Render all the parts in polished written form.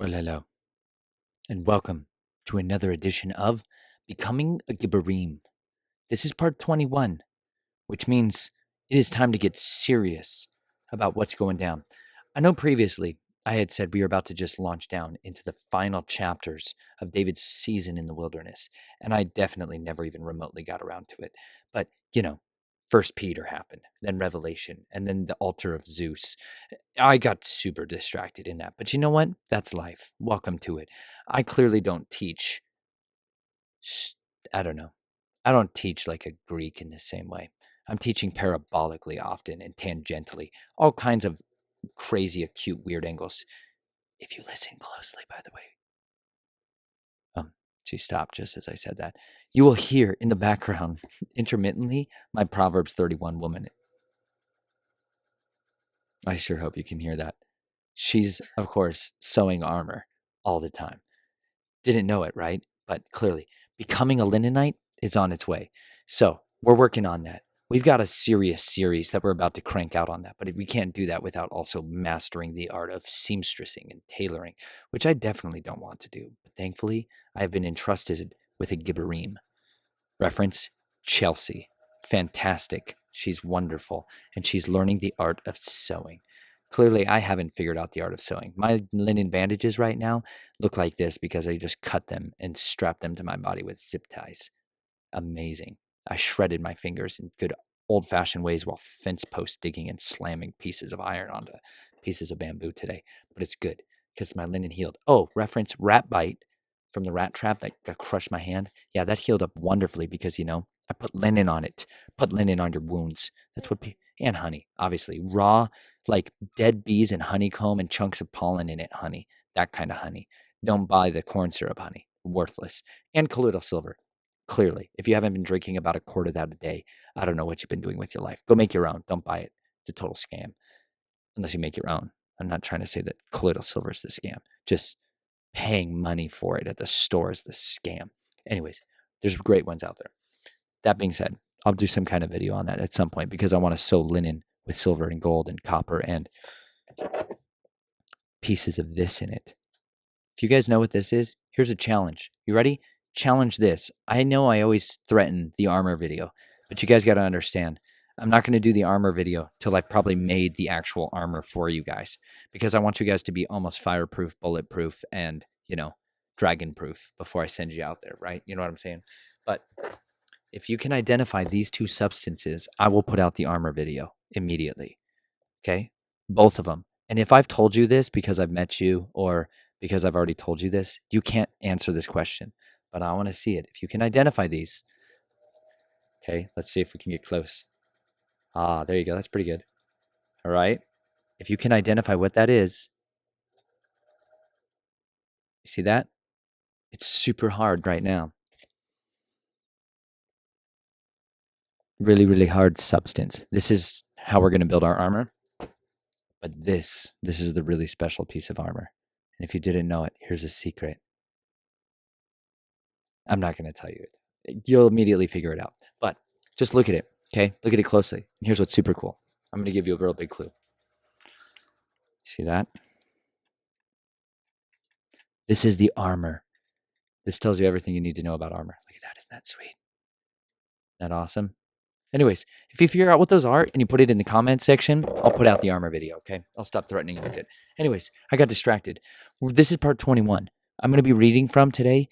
Well, hello, and welcome to another edition of Becoming a Gibborim. This is part 21, which means it is time to get serious about what's going down. I know previously I had said we were about to just launch down into the final chapters of David's season in the wilderness, and I definitely never even remotely got around to it. But, First Peter happened, then Revelation, and then the altar of Zeus. I got super distracted in that. But you know what? That's life. Welcome to it. I clearly don't teach. I don't know. I don't teach like a Greek in the same way. I'm teaching parabolically often and tangentially, all kinds of crazy, acute, weird angles. If you listen closely, by the way, um, she stopped just as I said that. You will hear in the background, intermittently, my Proverbs 31 woman. I sure hope you can hear that. She's, of course, sewing armor all the time. Didn't know it, right? But clearly, becoming a Linenite is on its way. So we're working on that. We've got a serious series that we're about to crank out on that, but we can't do that without also mastering the art of seamstressing and tailoring, which I definitely don't want to do. But thankfully, I have been entrusted with a Gibborim. Reference Chelsea. Fantastic. She's wonderful, and she's learning the art of sewing. Clearly, I haven't figured out the art of sewing. My linen bandages right now look like this because I just cut them and strapped them to my body with zip ties. Amazing. I shredded my fingers in good old fashioned ways while fence post digging and slamming pieces of iron onto pieces of bamboo today. But it's good because my linen healed. Oh, reference rat bite from the rat trap that crushed my hand. Yeah, that healed up wonderfully because, I put linen on it. Put linen on your wounds. That's what, and honey, obviously. Raw, like dead bees and honeycomb and chunks of pollen in it, honey. That kind of honey. Don't buy the corn syrup honey. Worthless. And colloidal silver. Clearly, if you haven't been drinking about a quart of that a day, I don't know what you've been doing with your life. Go make your own. Don't buy it. It's a total scam. Unless you make your own. I'm not trying to say that colloidal silver is the scam. Just paying money for it at the store is the scam. Anyways, there's great ones out there. That being said, I'll do some kind of video on that at some point because I want to sew linen with silver and gold and copper and pieces of this in it. If you guys know what this is, here's a challenge. You ready? Challenge this. I know I always threaten the armor video, but you guys got to understand. I'm not going to do the armor video till I've probably made the actual armor for you guys because I want you guys to be almost fireproof, bulletproof, and, dragon proof before I send you out there, right? You know what I'm saying? But if you can identify these two substances, I will put out the armor video immediately. Okay? Both of them. And if I've told you this because I've met you or because I've already told you this, you can't answer this question. But I want to see it. If you can identify these, okay, let's see if we can get close. Ah, there you go. That's pretty good. All right. If you can identify what that is, you see that? It's super hard right now. Really, really hard substance. This is how we're going to build our armor. But this is the really special piece of armor. And if you didn't know it, here's a secret. I'm not going to tell you it. You'll immediately figure it out. But just look at it, okay? Look at it closely. And here's what's super cool. I'm going to give you a real big clue. See that? This is the armor. This tells you everything you need to know about armor. Look at that. Isn't that sweet? Isn't that awesome? Anyways, if you figure out what those are and you put it in the comment section, I'll put out the armor video, okay? I'll stop threatening you with it. Anyways, I got distracted. This is part 21. I'm going to be reading from today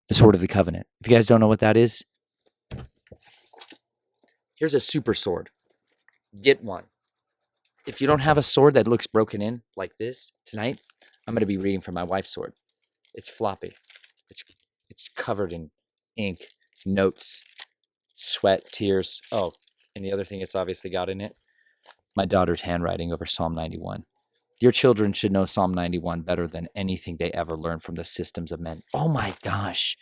the Sword of the Covenant. If you guys don't know what that is, here's a super sword. Get one. If you don't have a sword that looks broken in like this tonight, I'm going to be reading from my wife's sword. It's floppy. It's covered in ink, notes, sweat, tears. Oh, and the other thing it's obviously got in it, my daughter's handwriting over Psalm 91. Your children should know Psalm 91 better than anything they ever learned from the systems of men. Oh my gosh.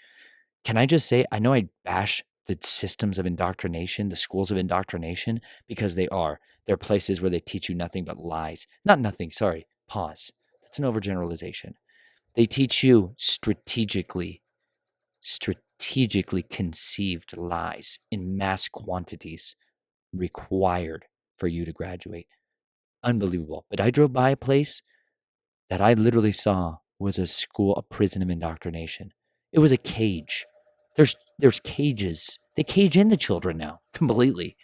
Can I just say, I know I bash the systems of indoctrination, the schools of indoctrination, because they are. They're places where they teach you nothing but lies. Not nothing, sorry, pause. That's an overgeneralization. They teach you strategically conceived lies in mass quantities required for you to graduate. Unbelievable. But I drove by a place that I literally saw was a school, a prison of indoctrination. It was a cage. There's cages. They cage in the children now completely.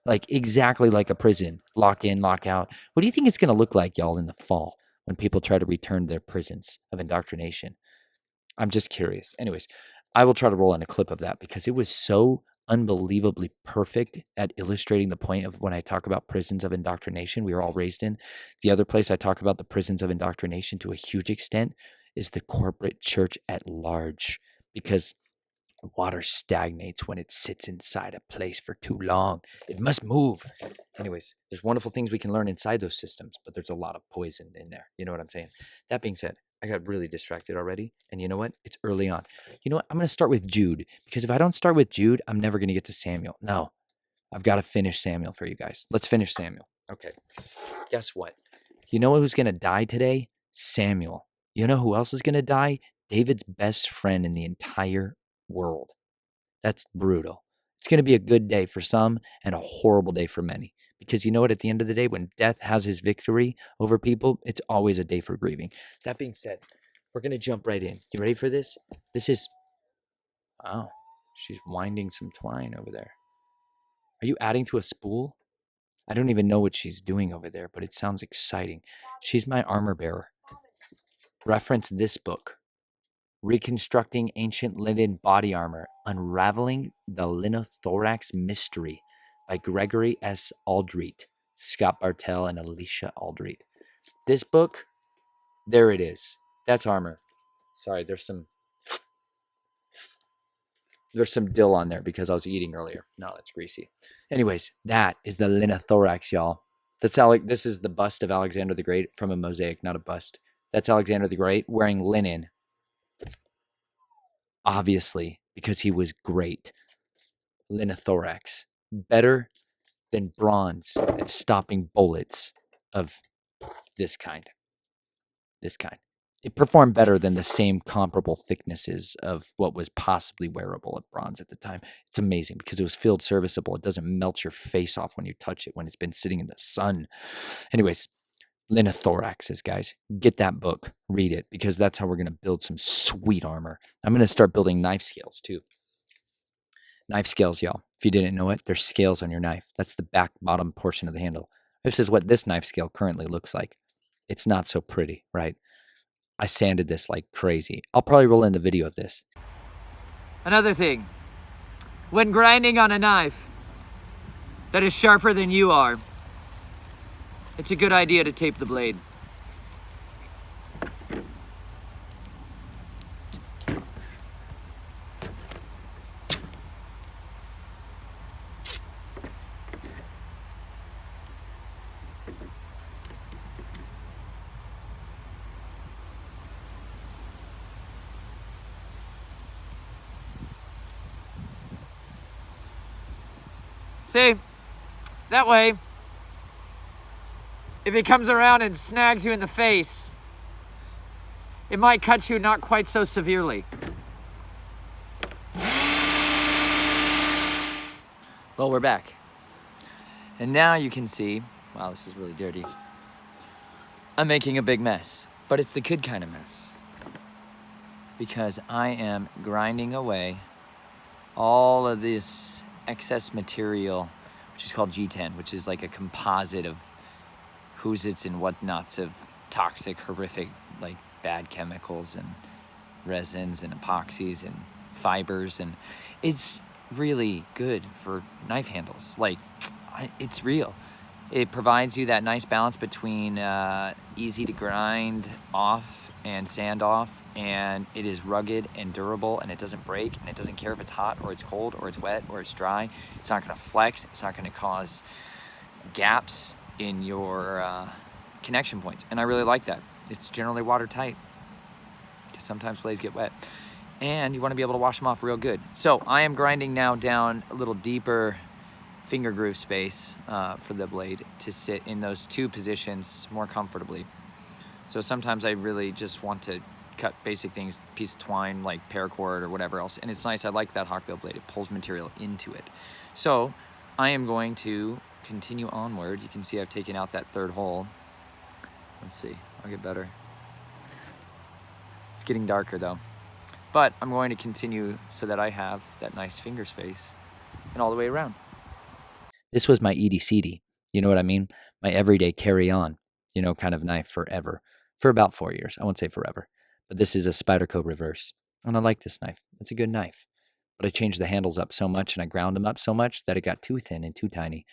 Like exactly like a prison. Lock in, lock out. What do you think it's going to look like, y'all, in the fall when people try to return to their prisons of indoctrination? I'm just curious. Anyways, I will try to roll in a clip of that because it was so unbelievably perfect at illustrating the point of when I talk about prisons of indoctrination we were all raised in. The other place I talk about the prisons of indoctrination to a huge extent is the corporate church at large, because water stagnates when it sits inside a place for too long. It must move. Anyways, there's wonderful things we can learn inside those systems, but there's a lot of poison in there. You know what I'm saying? That being said, I got really distracted already. And you know what? It's early on. You know what? I'm going to start with Jude, because if I don't start with Jude, I'm never going to get to Samuel. No, I've got to finish Samuel for you guys. Let's finish Samuel. Okay. Guess what? You know who's going to die today? Samuel. You know who else is going to die? David's best friend in the entire world. That's brutal. It's going to be a good day for some and a horrible day for many. Because you know what? At the end of the day, when death has his victory over people, it's always a day for grieving. That being said, we're going to jump right in. You ready for this? This is... Wow. She's winding some twine over there. Are you adding to a spool? I don't even know what she's doing over there, but it sounds exciting. She's my armor bearer. Reference this book. Reconstructing Ancient Linen Body Armor, Unraveling the Linothorax Mystery by Gregory S. Aldrete, Scott Bartell, and Alicia Aldrete. This book, there it is. That's armor. Sorry, there's some dill on there because I was eating earlier. No, that's greasy. Anyways, that is the Linothorax, y'all. This is the bust of Alexander the Great from a mosaic, not a bust. That's Alexander the Great wearing linen. Obviously, because he was great. Linothorax. Better than bronze at stopping bullets of this kind. This kind. It performed better than the same comparable thicknesses of what was possibly wearable at bronze at the time. It's amazing because it was field serviceable. It doesn't melt your face off when you touch it when it's been sitting in the sun. Anyways, Linothoraxes, guys. Get that book. Read it, because that's how we're going to build some sweet armor. I'm going to start building knife scales too. Knife scales, y'all. If you didn't know it, there's scales on your knife. That's the back bottom portion of the handle. This is what this knife scale currently looks like. It's not so pretty, right? I sanded this like crazy. I'll probably roll in the video of this. Another thing, when grinding on a knife that is sharper than you are, it's a good idea to tape the blade. See, that way, if it comes around and snags you in the face, it might cut you not quite so severely. Well, we're back. And now you can see, wow, this is really dirty. I'm making a big mess, but it's the good kind of mess. Because I am grinding away all of this excess material, which is called G10, which is like a composite of who's its and whatnots of toxic, horrific, like bad chemicals and resins and epoxies and fibers, and it's really good for knife handles. Like, it's real. It provides you that nice balance between easy to grind off and sand off, and it is rugged and durable, and it doesn't break, and it doesn't care if it's hot or it's cold or it's wet or it's dry. It's not going to flex. It's not going to cause gaps in your connection points, and I really like that. It's generally watertight because sometimes blades get wet, and you want to be able to wash them off real good. So I am grinding now down a little deeper finger groove space for the blade to sit in those two positions more comfortably. So sometimes I really just want to cut basic things, piece of twine like paracord or whatever else, and it's nice. I like that hawkbill blade. It pulls material into it. So I am going to continue onward. You can see I've taken out that third hole. Let's see, I'll get better. It's getting darker though. But I'm going to continue so that I have that nice finger space and all the way around. This was my EDCD. You know what I mean? My everyday carry on, kind of knife forever. For about 4 years. I won't say forever. But this is a Spyderco reverse. And I like this knife. It's a good knife. But I changed the handles up so much and I ground them up so much that it got too thin and too tiny.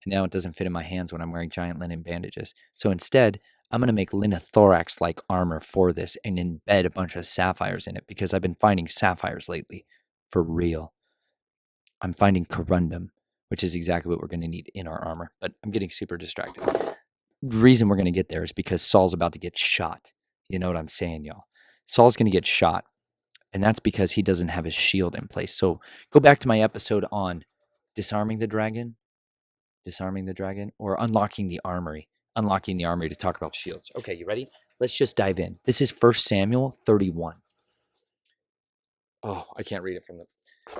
And now it doesn't fit in my hands when I'm wearing giant linen bandages. So instead, I'm going to make linothorax like armor for this and embed a bunch of sapphires in it because I've been finding sapphires lately. For real. I'm finding corundum, which is exactly what we're going to need in our armor. But I'm getting super distracted. The reason we're going to get there is because Saul's about to get shot. You know what I'm saying, y'all? Saul's going to get shot. And that's because he doesn't have his shield in place. So go back to my episode on disarming the dragon, or unlocking the armory. Unlocking the armory to talk about shields. Okay, you ready? Let's just dive in. This is 1 Samuel 31. Oh, I can't read it from the.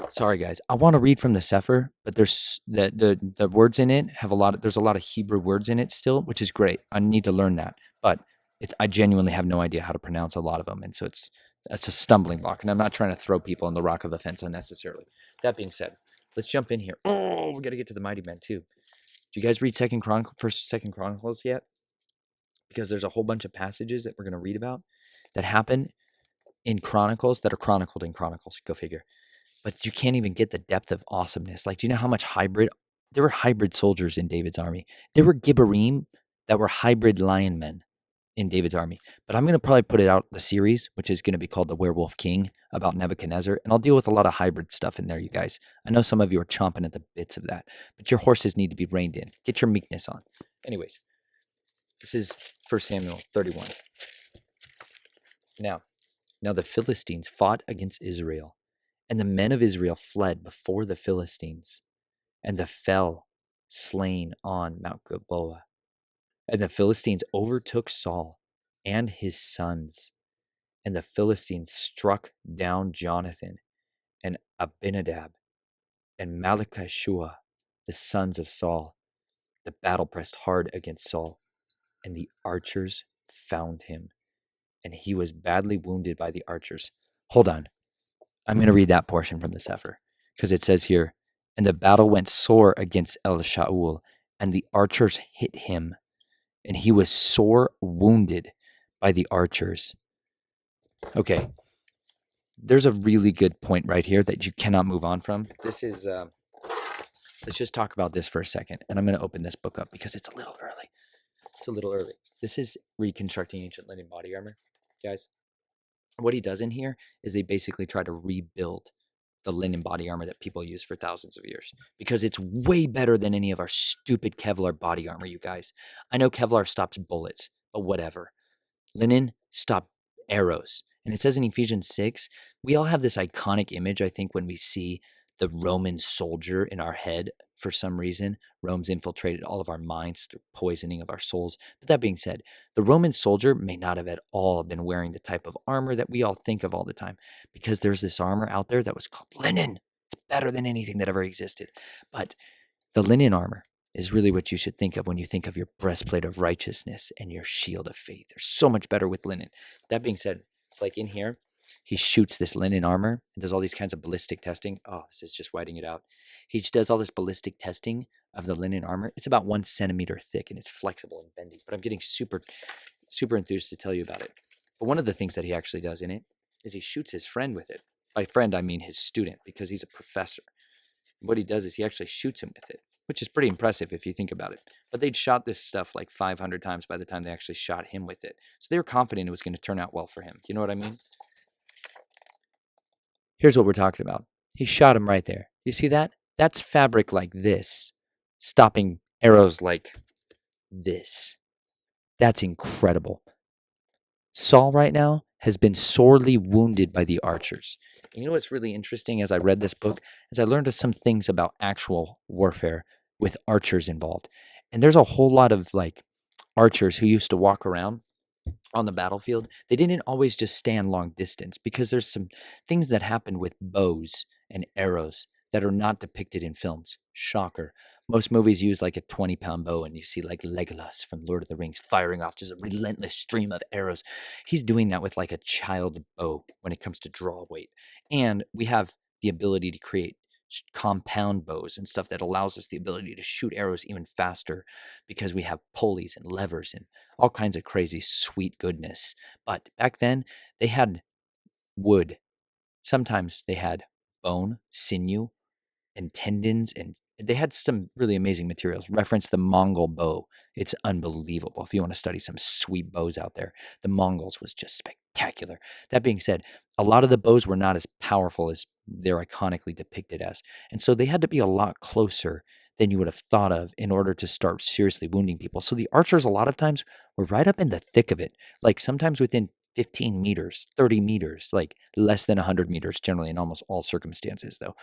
Sorry, guys. I want to read from the Sefer, but there's the words in it have a lot. There's a lot of Hebrew words in it still, which is great. I need to learn that, but I genuinely have no idea how to pronounce a lot of them, and so that's a stumbling block. And I'm not trying to throw people in the rock of offense unnecessarily. That being said, let's jump in here. Oh, we got to get to the mighty men too. Do you guys read Second Chronicles yet? Because there's a whole bunch of passages that we're going to read about that happen in Chronicles that are chronicled in Chronicles. Go figure. But you can't even get the depth of awesomeness. Like, do you know how much there were hybrid soldiers in David's army? There were Gibborim that were hybrid lion men in David's army. But I'm going to probably put it out the series, which is going to be called The Werewolf King, about Nebuchadnezzar. And I'll deal with a lot of hybrid stuff in there, you guys. I know some of you are chomping at the bits of that, but your horses need to be reined in. Get your meekness on. Anyways, this is 1 Samuel 31. Now the Philistines fought against Israel. And the men of Israel fled before the Philistines, and they fell slain on Mount Gilboa. And the Philistines overtook Saul and his sons, and the Philistines struck down Jonathan and Abinadab and Malchishua, the sons of Saul. The battle pressed hard against Saul, and the archers found him, and he was badly wounded by the archers. Hold on. I'm going to read that portion from the Sefer because it says here, and the battle went sore against El-Shaul, and the archers hit him, and he was sore wounded by the archers. Okay, there's a really good point right here that you cannot move on from. This is, let's just talk about this for a second, and I'm going to open this book up because it's a little early. This is Reconstructing Ancient Linen Body Armor, guys. What he does in here is they basically try to rebuild the linen body armor that people use for thousands of years because it's way better than any of our stupid Kevlar body armor, you guys. I know Kevlar stops bullets, but whatever. Linen stopped arrows. And it says in Ephesians 6, we all have this iconic image, I think, when we see the Roman soldier in our head for some reason. Rome's infiltrated all of our minds through poisoning of our souls. But that being said, the Roman soldier may not have at all been wearing the type of armor that we all think of all the time because there's this armor out there that was called linen. It's better than anything that ever existed. But the linen armor is really what you should think of when you think of your breastplate of righteousness and your shield of faith. They're so much better with linen. That being said, it's like in here, he shoots this linen armor and does all these kinds of ballistic testing. Oh, this is just whiting it out. He just does all this ballistic testing of the linen armor. It's about 1 centimeter thick and it's flexible and bendy. But I'm getting super enthused to tell you about it. But one of the things that he actually does in it is he shoots his friend with it. By friend, I mean his student because he's a professor. What he does is he actually shoots him with it, which is pretty impressive if you think about it. But they'd shot this stuff like 500 times by the time they actually shot him with it. So they were confident it was going to turn out well for him. You know what I mean? Here's what we're talking about. He shot him right there. You see that? That's fabric like this, stopping arrows like this. That's incredible. Saul right now has been sorely wounded by the archers. And you know what's really interesting as I read this book is I learned some things about actual warfare with archers involved. And there's a whole lot of like archers who used to walk around on the battlefield. They didn't always just stand long distance because there's some things that happen with bows and arrows that are not depicted in films. Shocker. Most movies use like a 20-pound bow, and you see like Legolas from Lord of the Rings firing off just a relentless stream of arrows. He's doing that with like a child bow when it comes to draw weight. And we have the ability to create compound bows and stuff that allows us the ability to shoot arrows even faster because we have pulleys and levers and all kinds of crazy sweet goodness. But back then, they had wood. Sometimes they had bone, sinew, and tendons, and they had some really amazing materials. Reference the Mongol bow. It's unbelievable. If you want to study some sweet bows out there, the Mongols was just spectacular. That being said, a lot of the bows were not as powerful as they're iconically depicted as. And so they had to be a lot closer than you would have thought of in order to start seriously wounding people. So the archers, a lot of times, were right up in the thick of it, like sometimes within 15 meters, 30 meters, like less than 100 meters generally in almost all circumstances, though.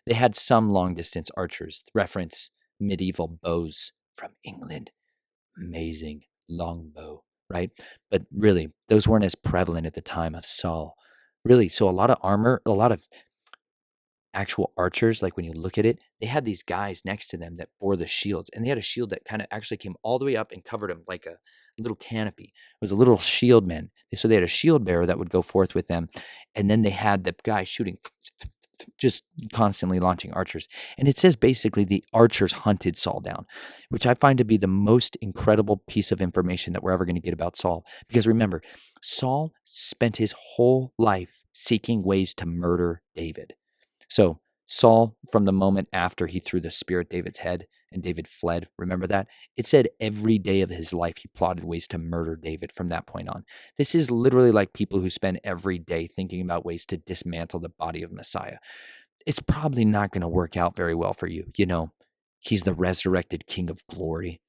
They had some long distance archers, reference medieval bows from England. Amazing long bow, right? But really, those weren't as prevalent at the time of Saul. Really, so a lot of armor, a lot of actual archers, like when you look at it, they had these guys next to them that bore the shields, and they had a shield that kind of actually came all the way up and covered them like a little canopy. It was a little shield man. So they had a shield bearer that would go forth with them, and then they had the guy shooting, just constantly launching archers. And it says basically the archers hunted Saul down, which I find to be the most incredible piece of information that we're ever going to get about Saul. Because remember, Saul spent his whole life seeking ways to murder David. So Saul, from the moment after he threw the spear at David's head and David fled, remember that? It said every day of his life he plotted ways to murder David from that point on. This is literally like people who spend every day thinking about ways to dismantle the body of Messiah. It's probably not going to work out very well for you. You know, he's the resurrected King of glory.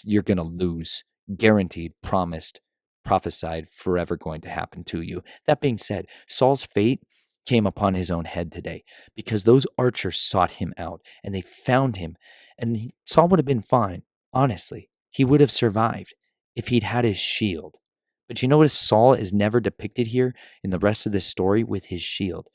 You're going to lose, guaranteed, promised, prophesied, forever going to happen to you. That being said, Saul's fate came upon his own head today because those archers sought him out and they found him. And Saul would have been fine, honestly. He would have survived if he'd had his shield. But you notice Saul is never depicted here in the rest of this story with his shield.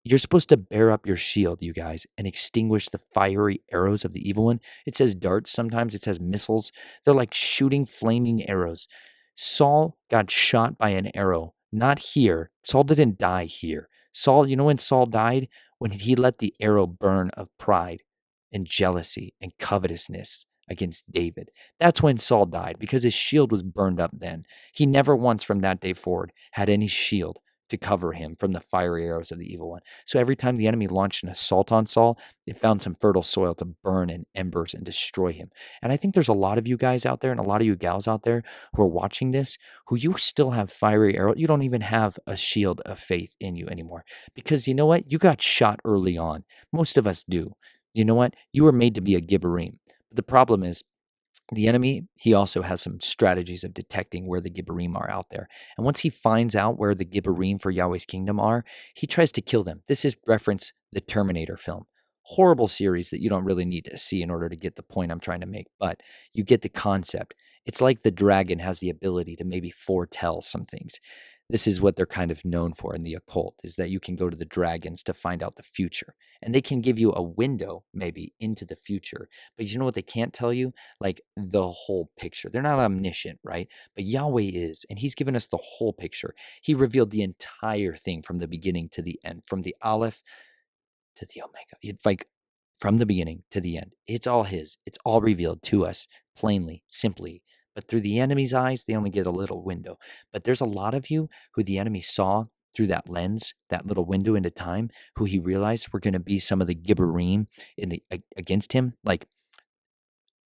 You're supposed to bear up your shield, you guys, and extinguish the fiery arrows of the evil one. It says darts sometimes, it says missiles. They're like shooting flaming arrows. Saul got shot by an arrow, not here. Saul didn't die here. Saul, you know when Saul died? When he let the arrow burn of pride and jealousy and covetousness against David. That's when Saul died because his shield was burned up then. He never once from that day forward had any shield to cover him from the fiery arrows of the evil one. So every time the enemy launched an assault on Saul, it found some fertile soil to burn in embers and destroy him. And I think there's a lot of you guys out there and a lot of you gals out there who are watching this who you still have fiery arrow. You don't even have a shield of faith in you anymore because you know what? You got shot early on. Most of us do. You know what? You were made to be a Gibborim. But the problem is the enemy, he also has some strategies of detecting where the Gibborim are out there. And once he finds out where the Gibborim for Yahweh's kingdom are, he tries to kill them. This is reference the Terminator film. Horrible series that you don't really need to see in order to get the point I'm trying to make, but you get the concept. It's like the dragon has the ability to maybe foretell some things. This is what they're kind of known for in the occult, is that you can go to the dragons to find out the future. And they can give you a window, maybe, into the future. But you know what they can't tell you? Like the whole picture. They're not omniscient, right? But Yahweh is, and He's given us the whole picture. He revealed the entire thing from the beginning to the end, from the Aleph to the Omega. It's like from the beginning to the end. It's all His. It's all revealed to us plainly, simply. But through the enemy's eyes, they only get a little window. But there's a lot of you who the enemy saw through that lens, that little window into time, who he realized were going to be some of the Gibborim in the against him. Like,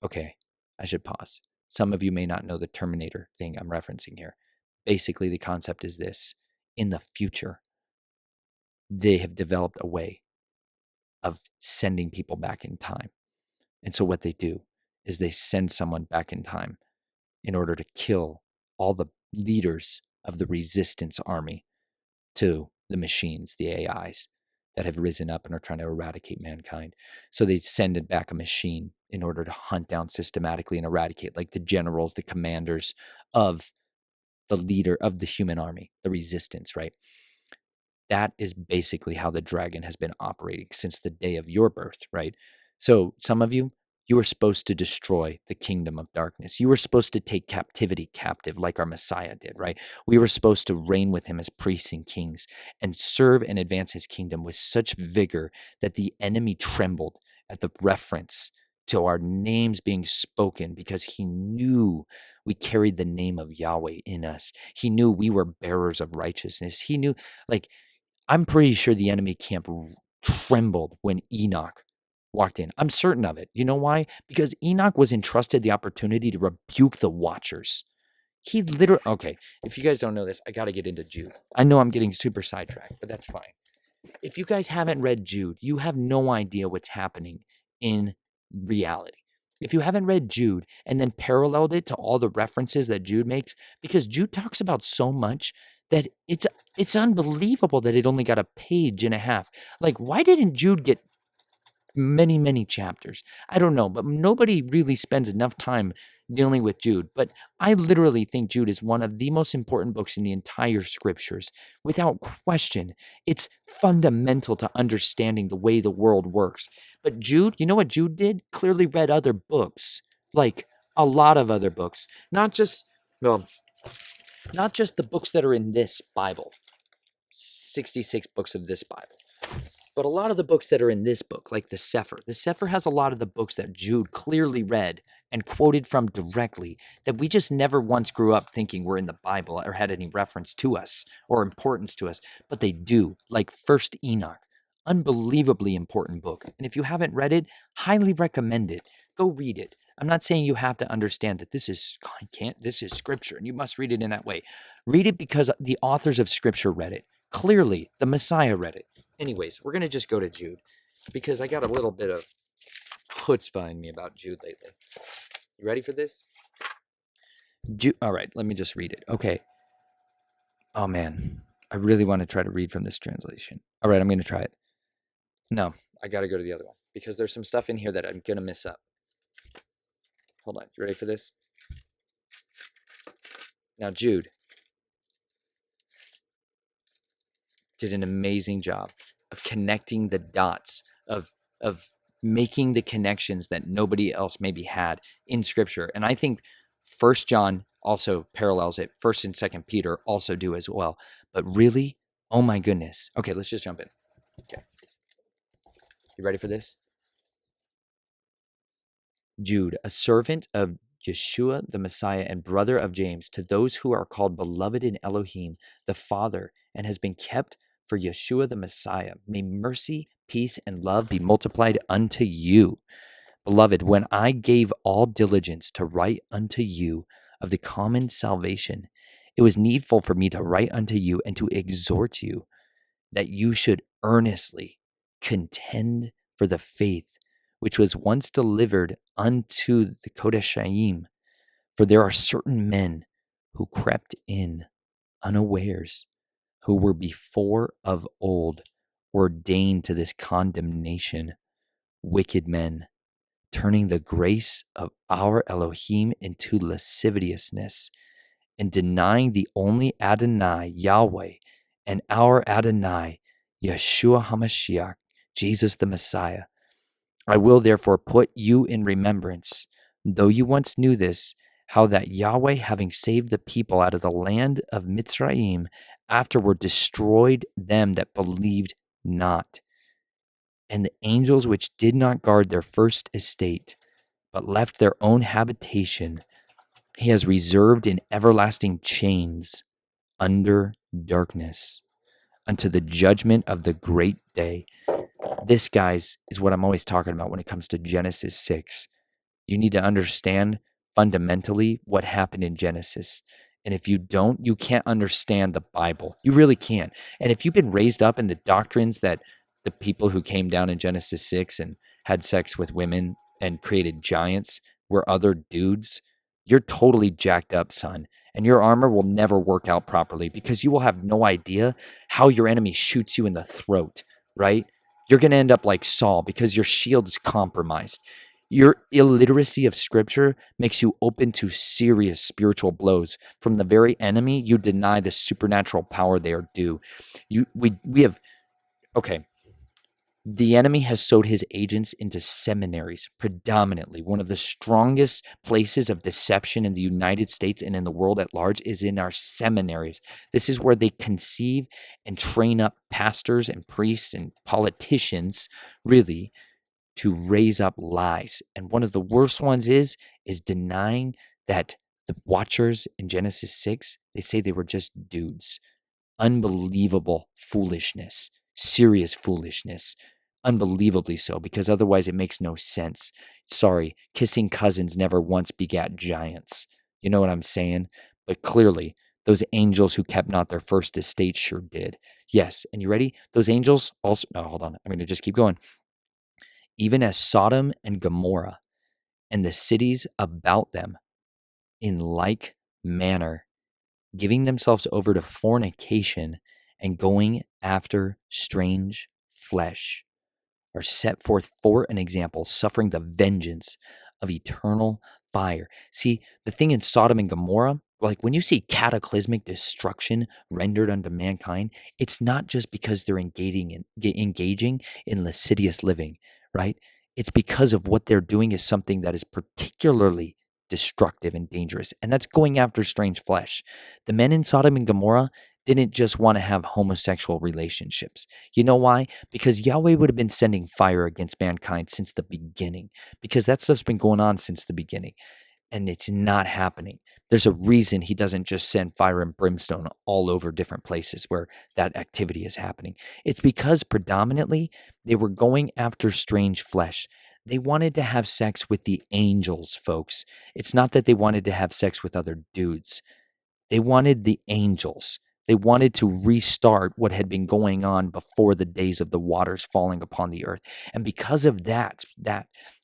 okay, I should pause. Some of you may not know the Terminator thing I'm referencing here. Basically, the concept is this: in the future, they have developed a way of sending people back in time. And so what they do is they send someone back in time in order to kill all the leaders of the resistance army to the machines, the AIs that have risen up and are trying to eradicate mankind. So they send it back a machine in order to hunt down systematically and eradicate, like the generals, the commanders of the leader of the human army, the resistance, right? That is basically how the dragon has been operating since the day of your birth, right? So some of you, You were supposed to destroy the kingdom of darkness. You were supposed to take captivity captive like our Messiah did, right? We were supposed to reign with him as priests and kings and serve and advance his kingdom with such vigor that the enemy trembled at the reference to our names being spoken because he knew we carried the name of Yahweh in us. He knew we were bearers of righteousness. He knew, like, I'm pretty sure the enemy camp trembled when Enoch walked in. I'm certain of it. You know why? Because Enoch was entrusted the opportunity to rebuke the watchers. He literally, okay, if you guys don't know this, I got to get into Jude. I know I'm getting super sidetracked, but that's fine. If you guys haven't read Jude, you have no idea what's happening in reality. If you haven't read Jude and then paralleled it to all the references that Jude makes, because Jude talks about so much that it's unbelievable that it only got a page and a half. Like, why didn't Jude get many, many chapters? I don't know, but nobody really spends enough time dealing with Jude. But I literally think Jude is one of the most important books in the entire scriptures. Without question, it's fundamental to understanding the way the world works. But Jude, you know what Jude did? Clearly read other books, like a lot of other books, not just, well, not just the books that are in this Bible, 66 books of this Bible, but a lot of the books that are in this book, like the Sefer. The Sefer has a lot of the books that Jude clearly read and quoted from directly that we just never once grew up thinking were in the Bible or had any reference to us or importance to us, but they do, like First Enoch. Unbelievably important book. And if you haven't read it, highly recommend it. Go read it. I'm not saying you have to understand that this is scripture and you must read it in that way. Read it because the authors of scripture read it. Clearly, the Messiah read it. Anyways, we're going to just go to Jude because I got a little bit of chutzpah in me about Jude lately. You ready for this? Jude. All right, let me just read it. Okay. Oh, man. I really want to try to read from this translation. All right, I'm going to try it. No, I got to go to the other one because there's some stuff in here that I'm going to miss up. Hold on. You ready for this? Now, Jude did an amazing job of connecting the dots, of making the connections that nobody else maybe had in scripture. And I think First John also parallels it. First and Second Peter also do as well. But really, oh my goodness. Okay, let's just jump in. Okay. You ready for this? Jude, a servant of Yeshua the Messiah and brother of James, to those who are called beloved in Elohim, the Father, and has been kept for Yeshua the Messiah. May mercy, peace, and love be multiplied unto you. Beloved, when I gave all diligence to write unto you of the common salvation, it was needful for me to write unto you and to exhort you that you should earnestly contend for the faith which was once delivered unto the Kodashayim. For there are certain men who crept in unawares, who were before of old ordained to this condemnation, wicked men, turning the grace of our Elohim into lasciviousness, and denying the only Adonai, Yahweh, and our Adonai, Yeshua HaMashiach, Jesus the Messiah. I will therefore put you in remembrance, though you once knew this, how that Yahweh, having saved the people out of the land of Mitzrayim, afterward destroyed them that believed not, and the angels which did not guard their first estate, but left their own habitation, he has reserved in everlasting chains under darkness unto the judgment of the great day. This, guys, is what I'm always talking about when it comes to Genesis 6. You need to understand fundamentally what happened in Genesis. And if you don't, you can't understand the Bible. You really can't. And if you've been raised up in the doctrines that the people who came down in Genesis 6 and had sex with women and created giants were other dudes, you're totally jacked up, son. And your armor will never work out properly because you will have no idea how your enemy shoots you in the throat, right? You're going to end up like Saul because your shield is compromised. Your illiteracy of scripture makes you open to serious spiritual blows from the very enemy. You deny the supernatural power they are due. We have, okay. The enemy has sowed his agents into seminaries, predominantly. One of the strongest places of deception in the United States and in the world at large is in our seminaries. This is where they conceive and train up pastors and priests and politicians, really, to raise up lies. And one of the worst ones is denying that the watchers in Genesis 6, they say they were just dudes. Unbelievable foolishness, serious foolishness, unbelievably so, because otherwise it makes no sense. Sorry, kissing cousins never once begat giants. You know what I'm saying? But clearly, those angels who kept not their first estate sure did. Yes, and you ready? Those angels also, no, hold on, I'm going to just keep going. Even as Sodom and Gomorrah and the cities about them in like manner, giving themselves over to fornication and going after strange flesh, are set forth for an example, suffering the vengeance of eternal fire. See, the thing in Sodom and Gomorrah, like when you see cataclysmic destruction rendered unto mankind, it's not just because they're engaging in lascivious living, right? It's because of what they're doing is something that is particularly destructive and dangerous, and that's going after strange flesh. The men in Sodom and Gomorrah didn't just want to have homosexual relationships. You know why? Because Yahweh would have been sending fire against mankind since the beginning, because that stuff's been going on since the beginning, and it's not happening. There's a reason he doesn't just send fire and brimstone all over different places where that activity is happening. It's because predominantly they were going after strange flesh. They wanted to have sex with the angels, folks. It's not that they wanted to have sex with other dudes. They wanted the angels. They wanted to restart what had been going on before the days of the waters falling upon the earth. And because of that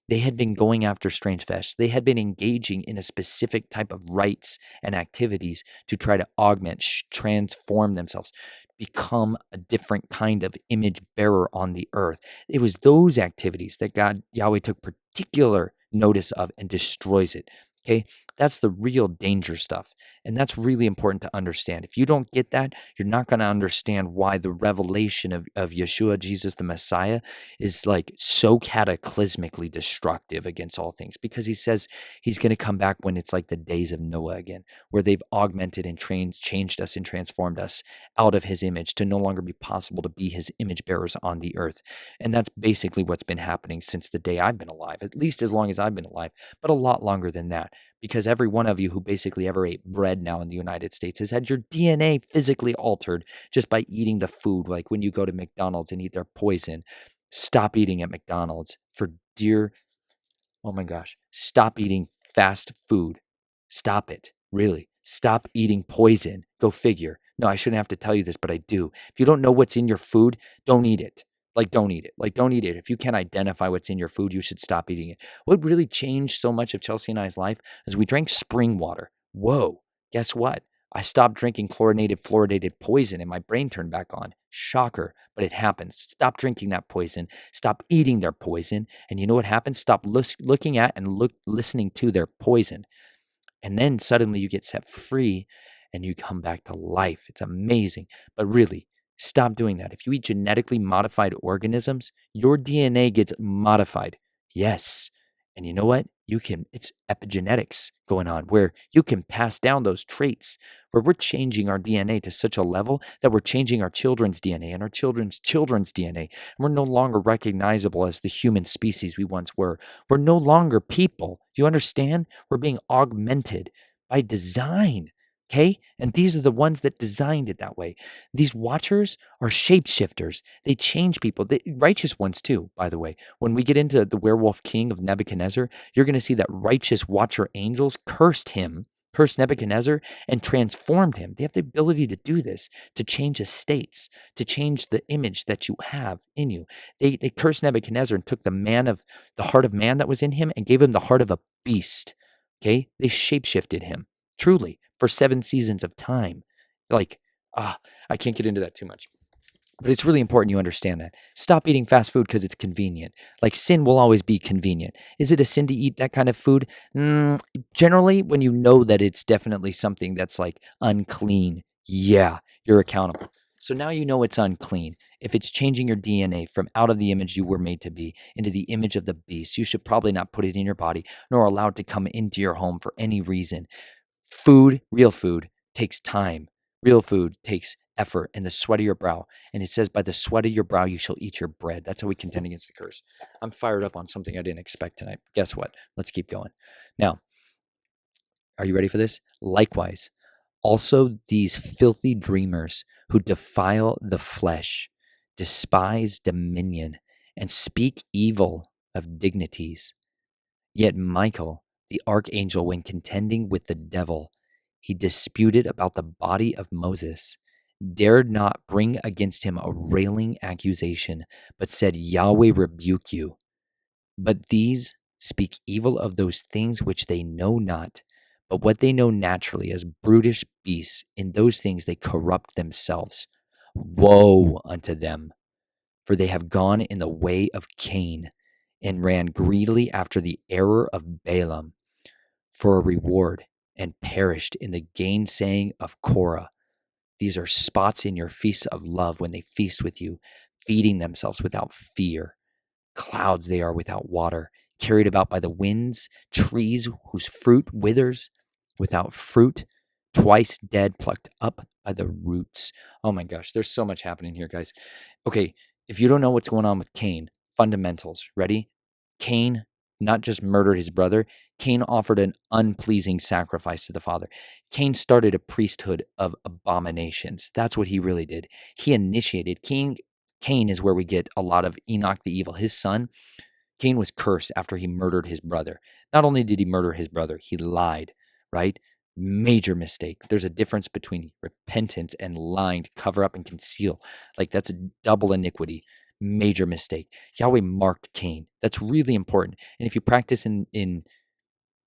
they had been going after strange flesh. They had been engaging in a specific type of rites and activities to try to augment, transform themselves, become a different kind of image bearer on the earth. It was those activities that Yahweh took particular notice of and destroys it. Okay, that's the real danger stuff. And that's really important to understand. If you don't get that, you're not going to understand why the revelation of Yeshua, Jesus the Messiah, is like so cataclysmically destructive against all things. Because he says he's going to come back when it's like the days of Noah again, where they've augmented and changed us and transformed us out of his image to no longer be possible to be his image bearers on the earth. And that's basically what's been happening since the day I've been alive, at least as long as I've been alive, but a lot longer than that. Because every one of you who basically ever ate bread now in the United States has had your DNA physically altered just by eating the food. Like when you go to McDonald's and eat their poison, stop eating at McDonald's for dear, oh my gosh, stop eating fast food. Stop it, really. Stop eating poison. Go figure. No, I shouldn't have to tell you this, but I do. If you don't know what's in your food, don't eat it. Like, don't eat it. Like, don't eat it. If you can't identify what's in your food, you should stop eating it. What really changed so much of Chelsea and I's life is we drank spring water. Whoa, guess what? I stopped drinking chlorinated, fluoridated poison and my brain turned back on. Shocker, but it happens. Stop drinking that poison. Stop eating their poison. And you know what happens? Stop looking at and listening to their poison. And then suddenly you get set free and you come back to life. It's amazing. But really, stop doing that. If you eat genetically modified organisms, your DNA gets modified. Yes. And you know what? It's epigenetics going on where you can pass down those traits, where we're changing our DNA to such a level that we're changing our children's DNA and our children's children's DNA. And we're no longer recognizable as the human species we once were. We're no longer people. Do you understand? We're being augmented by design. Okay? And these are the ones that designed it that way. These watchers are shapeshifters. They change people. Righteous ones too, by the way. When we get into the werewolf king of Nebuchadnezzar, you're going to see that righteous watcher angels cursed Nebuchadnezzar, and transformed him. They have the ability to do this, to change estates, to change the image that you have in you. They cursed Nebuchadnezzar and took the heart of man that was in him and gave him the heart of a beast. Okay? They shapeshifted him, truly, for 7 seasons of time. Like, I can't get into that too much. But it's really important you understand that. Stop eating fast food because it's convenient. Like, sin will always be convenient. Is it a sin to eat that kind of food? Generally, when you know that it's definitely something that's like unclean, yeah, you're accountable. So now you know it's unclean. If it's changing your DNA from out of the image you were made to be into the image of the beast, you should probably not put it in your body, nor allow it to come into your home for any reason. Food, real food, takes time. Real food takes effort and the sweat of your brow. And it says, by the sweat of your brow, you shall eat your bread. That's how we contend against the curse. I'm fired up on something I didn't expect tonight. Guess what? Let's keep going. Now, are you ready for this? Likewise, also these filthy dreamers who defile the flesh, despise dominion, and speak evil of dignities. Yet Michael, the archangel, when contending with the devil, he disputed about the body of Moses, dared not bring against him a railing accusation, but said, Yahweh rebuke you. But these speak evil of those things which they know not, but what they know naturally as brutish beasts, in those things they corrupt themselves. Woe unto them! For they have gone in the way of Cain, and ran greedily after the error of Balaam for a reward, and perished in the gainsaying of Korah. These are spots in your feasts of love when they feast with you, feeding themselves without fear. Clouds they are without water, carried about by the winds, trees whose fruit withers, without fruit, twice dead, plucked up by the roots. Oh my gosh, there's so much happening here, guys. Okay, if you don't know what's going on with Cain, fundamentals, ready? Cain not just murdered his brother, Cain offered an unpleasing sacrifice to the Father. Cain started a priesthood of abominations. That's what he really did. He initiated. Cain is where we get a lot of Enoch the evil. His son, Cain was cursed after he murdered his brother. Not only did he murder his brother, he lied, right? Major mistake. There's a difference between repentance and lying to cover up and conceal. Like that's a double iniquity. Major mistake. Yahweh marked Cain. That's really important. And if you practice in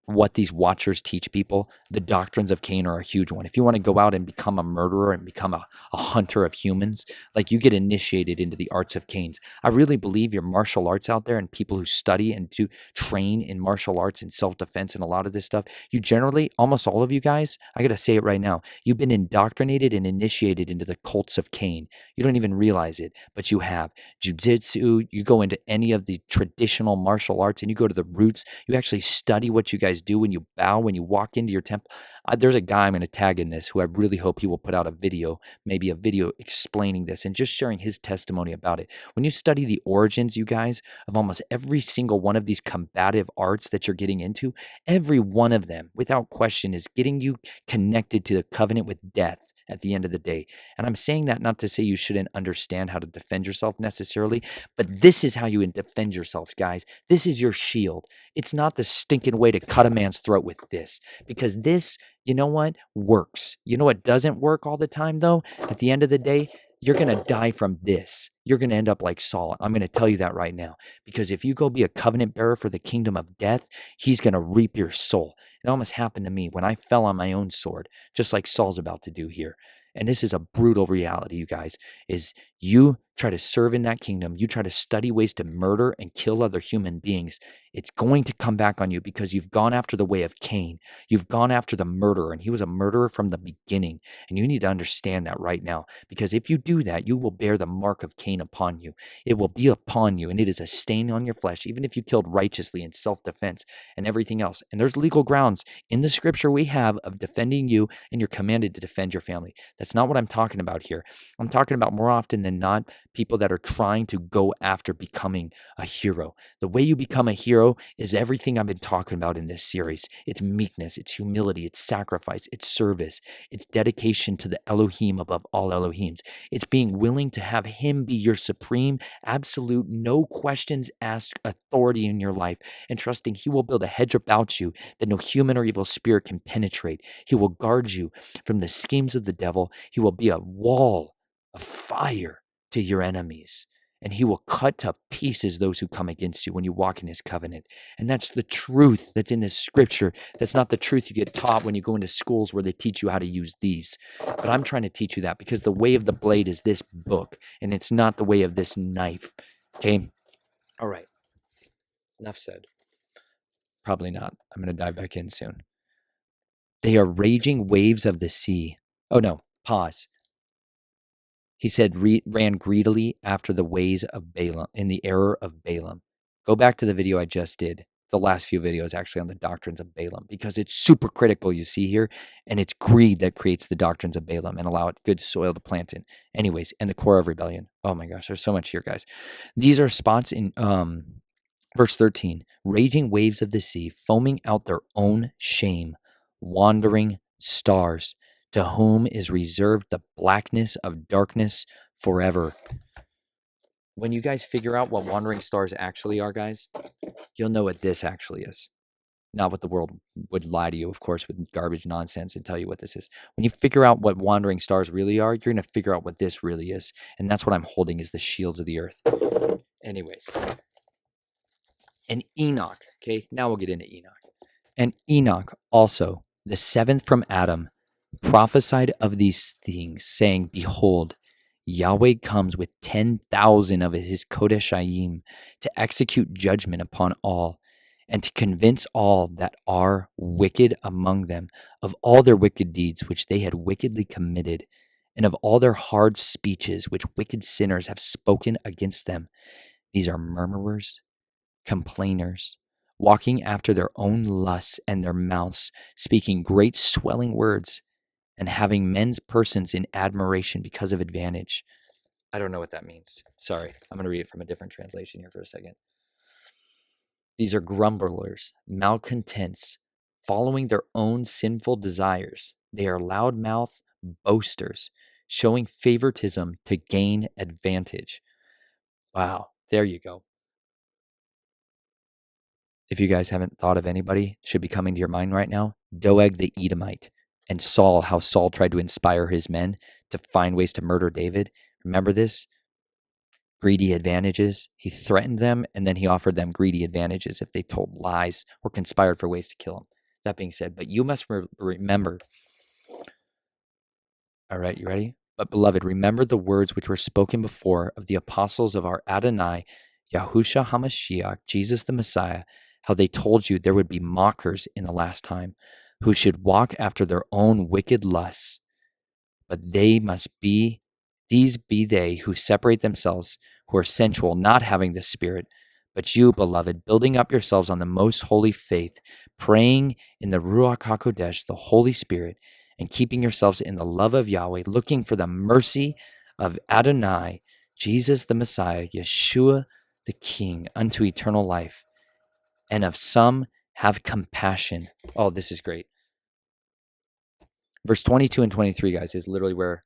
what these watchers teach people, the doctrines of Cain are a huge one. If you want to go out and become a murderer and become a hunter of humans, like you get initiated into the arts of Cain's. I really believe your martial arts out there and people who study and do train in martial arts and self-defense and a lot of this stuff, you generally, almost all of you guys, I got to say it right now, you've been indoctrinated and initiated into the cults of Cain. You don't even realize it, but you have. Jiu-jitsu, you go into any of the traditional martial arts and you go to the roots, you actually study what you guys do when you bow, when you walk into your temple. There's a guy I'm going to tag in this who I really hope he will put out a video, maybe a video explaining this and just sharing his testimony about it. When you study the origins, you guys, of almost every single one of these combative arts that you're getting into, every one of them, without question, is getting you connected to the covenant with death at the end of the day. And I'm saying that not to say you shouldn't understand how to defend yourself necessarily, but this is how you defend yourself, guys. This is your shield. It's not the stinking way to cut a man's throat with this, because this, you know what, works. You know what doesn't work all the time, though? At the end of the day, you're going to die from this. You're going to end up like Saul. I'm going to tell you that right now, because if you go be a covenant bearer for the kingdom of death, he's going to reap your soul. It almost happened to me when I fell on my own sword, just like Saul's about to do here. And this is a brutal reality, you guys, is you try to serve in that kingdom, you try to study ways to murder and kill other human beings, it's going to come back on you because you've gone after the way of Cain. You've gone after the murderer, and he was a murderer from the beginning. And you need to understand that right now, because if you do that, you will bear the mark of Cain upon you. It will be upon you, and it is a stain on your flesh, even if you killed righteously in self-defense and everything else. And there's legal grounds in the scripture we have of defending you, and you're commanded to defend your family. That's not what I'm talking about here. I'm talking about more often than not people that are trying to go after becoming a hero. The way you become a hero is everything I've been talking about in this series. It's meekness, it's humility, it's sacrifice, it's service, it's dedication to the Elohim above all Elohims. It's being willing to have him be your supreme, absolute, no questions asked authority in your life, and trusting he will build a hedge about you that no human or evil spirit can penetrate. He will guard you from the schemes of the devil. He will be a wall of fire to your enemies, and he will cut to pieces those who come against you when you walk in his covenant. And that's the truth that's in this scripture. That's not the truth you get taught when you go into schools where they teach you how to use these. But I'm trying to teach you that because the way of the blade is this book, and it's not the way of this knife. Okay? All right. Enough said. Probably not. I'm going to dive back in soon. They are raging waves of the sea. Oh no, pause. He said, ran greedily after the ways of Balaam, in the error of Balaam. Go back to the video I just did, the last few videos actually on the doctrines of Balaam, because it's super critical, you see here, and it's greed that creates the doctrines of Balaam and allow it good soil to plant in. Anyways, and the core of rebellion. Oh my gosh, there's so much here, guys. These are spots in verse 13, raging waves of the sea, foaming out their own shame, wandering stars, to whom is reserved the blackness of darkness forever. When you guys figure out what wandering stars actually are, guys, you'll know what this actually is. Not what the world would lie to you, of course, with garbage nonsense and tell you what this is. When you figure out what wandering stars really are, you're going to figure out what this really is. And that's what I'm holding, is the shields of the earth. Anyways. And Enoch, okay, now we'll get into Enoch. And Enoch also, the seventh from Adam, prophesied of these things, saying, Behold, Yahweh comes with 10,000 of his Kodeshayim to execute judgment upon all, and to convince all that are wicked among them of all their wicked deeds which they had wickedly committed, and of all their hard speeches which wicked sinners have spoken against them. These are murmurers, complainers, walking after their own lusts, and their mouths speaking great swelling words, and having men's persons in admiration because of advantage. I don't know what that means. Sorry, I'm going to read it from a different translation here for a second. These are grumblers, malcontents, following their own sinful desires. They are loudmouth boasters, showing favoritism to gain advantage. Wow, there you go. If you guys haven't thought of anybody, should be coming to your mind right now, Doeg the Edomite, and Saul, how Saul tried to inspire his men to find ways to murder David. Remember this? Greedy advantages. He threatened them, and then he offered them greedy advantages if they told lies or conspired for ways to kill him. That being said, but you must remember. All right, you ready? But beloved, remember the words which were spoken before of the apostles of our Adonai, Yahushua HaMashiach, Jesus the Messiah, how they told you there would be mockers in the last time, who should walk after their own wicked lusts. But these be they who separate themselves, who are sensual, not having the Spirit. But you, beloved, building up yourselves on the most holy faith, praying in the Ruach HaKodesh, the Holy Spirit, and keeping yourselves in the love of Yahweh, looking for the mercy of Adonai, Jesus the Messiah, Yeshua the King, unto eternal life. And of some have compassion. Oh, this is great. Verse 22 and 23, guys, is literally where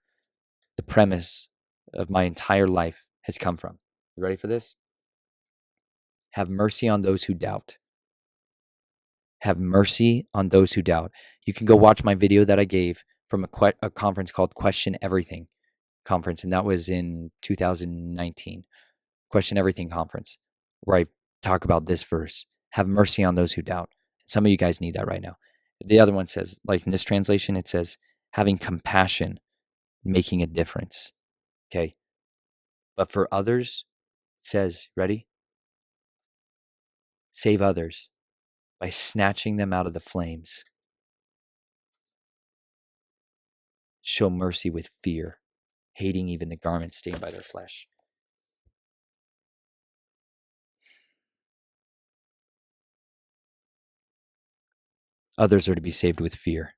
the premise of my entire life has come from. You ready for this? Have mercy on those who doubt. Have mercy on those who doubt. You can go watch my video that I gave from a conference called Question Everything conference, and that was in 2019. Question Everything conference, where I talk about this verse. Have mercy on those who doubt. Some of you guys need that right now. The other one says, like in this translation, it says, having compassion, making a difference. Okay. But for others, it says, ready? Save others by snatching them out of the flames. Show mercy with fear, hating even the garments stained by their flesh. Others are to be saved with fear.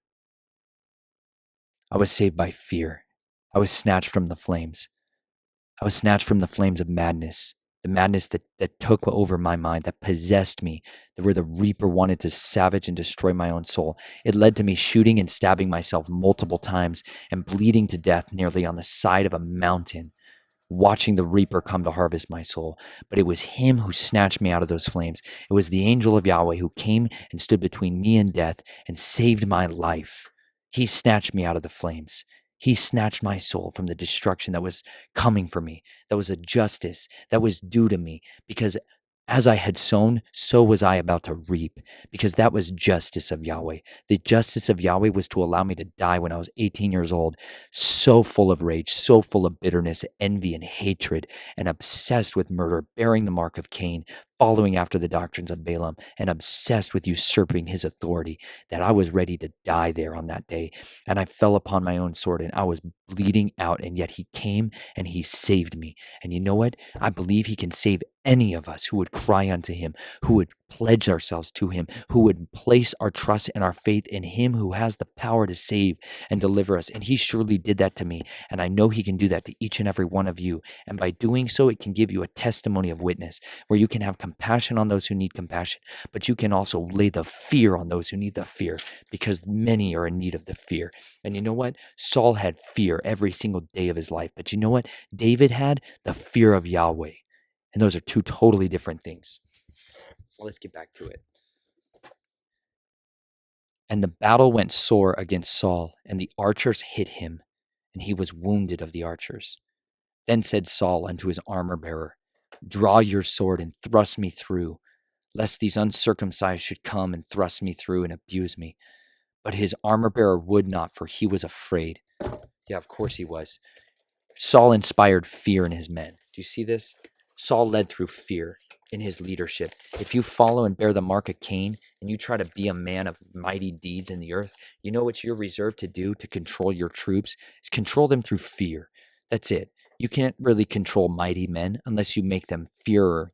I was saved by fear. I was snatched from the flames. I was snatched from the flames of madness, the madness that took over my mind, that possessed me, where the reaper wanted to savage and destroy my own soul. It led to me shooting and stabbing myself multiple times and bleeding to death nearly on the side of a mountain, watching the reaper come to harvest my soul. But it was him who snatched me out of those flames. It was the angel of Yahweh who came and stood between me and death and saved my life. He snatched me out of the flames. He snatched my soul from the destruction that was coming for me, that was a justice that was due to me, because as I had sown, so was I about to reap, because that was justice of Yahweh. The justice of Yahweh was to allow me to die when I was 18 years old, so full of rage, so full of bitterness, envy, and hatred, and obsessed with murder, bearing the mark of Cain, following after the doctrines of Balaam and obsessed with usurping his authority, that I was ready to die there on that day. And I fell upon my own sword and I was bleeding out. And yet he came and he saved me. And you know what? I believe he can save any of us who would cry unto him, who would pledge ourselves to him, who would place our trust and our faith in him who has the power to save and deliver us. And he surely did that to me. And I know he can do that to each and every one of you. And by doing so, it can give you a testimony of witness where you can have compassion on those who need compassion, but you can also lay the fear on those who need the fear, because many are in need of the fear. And you know what? Saul had fear every single day of his life. But you know what? David had the fear of Yahweh. And those are two totally different things. Well, let's get back to it. And the battle went sore against Saul, and the archers hit him, and he was wounded of the archers. Then said Saul unto his armor-bearer, Draw your sword and thrust me through, lest these uncircumcised should come and thrust me through and abuse me. But his armor-bearer would not, for he was afraid. Yeah, of course he was. Saul inspired fear in his men. Do you see this? Saul led through fear in his leadership. If you follow and bear the mark of Cain and you try to be a man of mighty deeds in the earth, you know what you're reserved to do to control your troops? Is control them through fear. That's it. You can't really control mighty men unless you make them fearer.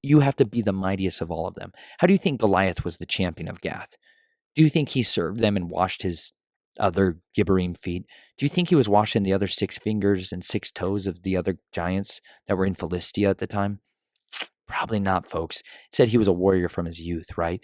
You have to be the mightiest of all of them. How do you think Goliath was the champion of Gath? Do you think he served them and washed his other Gibborim feet? Do you think he was washing the other 6 fingers and 6 toes of the other giants that were in Philistia at the time? Probably not, folks. It said he was a warrior from his youth, right?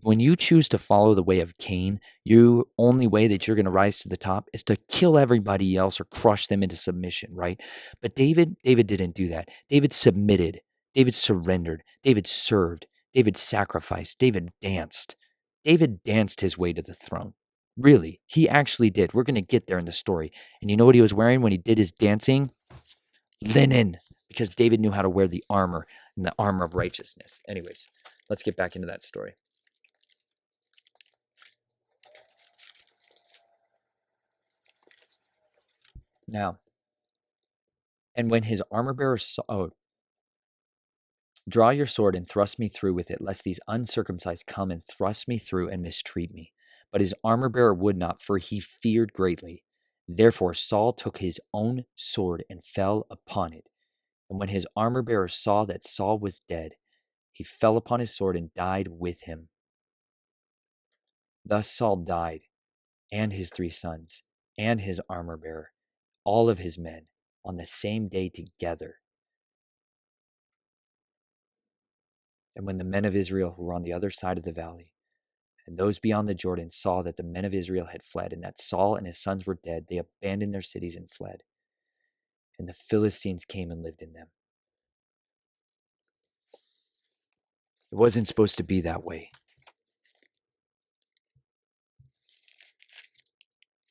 When you choose to follow the way of Cain, your only way that you're going to rise to the top is to kill everybody else or crush them into submission, right? But David didn't do that. David submitted. David surrendered. David served. David sacrificed. David danced. David danced his way to the throne. Really, he actually did. We're going to get there in the story. And you know what he was wearing when he did his dancing? Linen, because David knew how to wear the armor and the armor of righteousness. Anyways, let's get back into that story. Now, and when his armor bearer saw, draw your sword and thrust me through with it, lest these uncircumcised come and thrust me through and mistreat me. But his armor bearer would not, for he feared greatly. Therefore Saul took his own sword and fell upon it. And when his armor bearer saw that Saul was dead, he fell upon his sword and died with him. Thus Saul died, and his 3 sons, and his armor bearer, all of his men, on the same day together. And when the men of Israel who were on the other side of the valley, and those beyond the Jordan, saw that the men of Israel had fled, and that Saul and his sons were dead, they abandoned their cities and fled. And the Philistines came and lived in them. It wasn't supposed to be that way.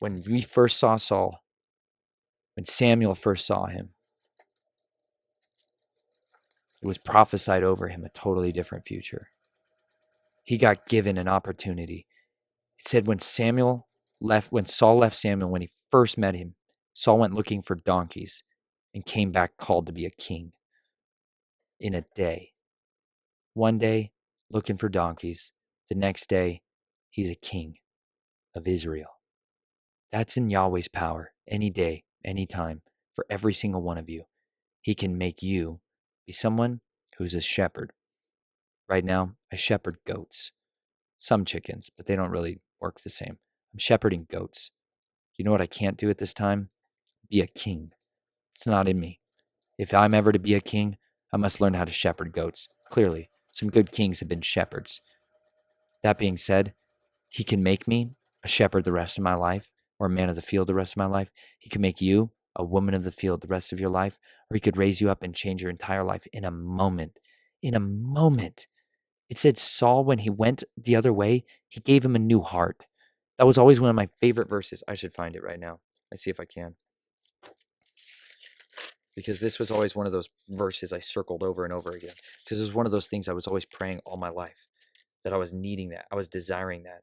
When we first saw Saul, when Samuel first saw him, it was prophesied over him a totally different future. He got given an opportunity. It said when Saul left Samuel, when he first met him, Saul went looking for donkeys and came back called to be a king in a day. One day, looking for donkeys. The next day, he's a king of Israel. That's in Yahweh's power, any day, any time, for every single one of you. He can make you be someone who's a shepherd. Right now, I shepherd goats. Some chickens, but they don't really work the same. I'm shepherding goats. You know what I can't do at this time? Be a king. It's not in me. If I'm ever to be a king, I must learn how to shepherd goats. Clearly, some good kings have been shepherds. That being said, he can make me a shepherd the rest of my life, or a man of the field the rest of my life. He can make you a woman of the field the rest of your life, or he could raise you up and change your entire life in a moment. In a moment. It said Saul, when he went the other way, he gave him a new heart. That was always one of my favorite verses. I should find it right now. Let's see if I can. Because this was always one of those verses I circled over and over again. Because it was one of those things I was always praying all my life. That I was needing that. I was desiring that.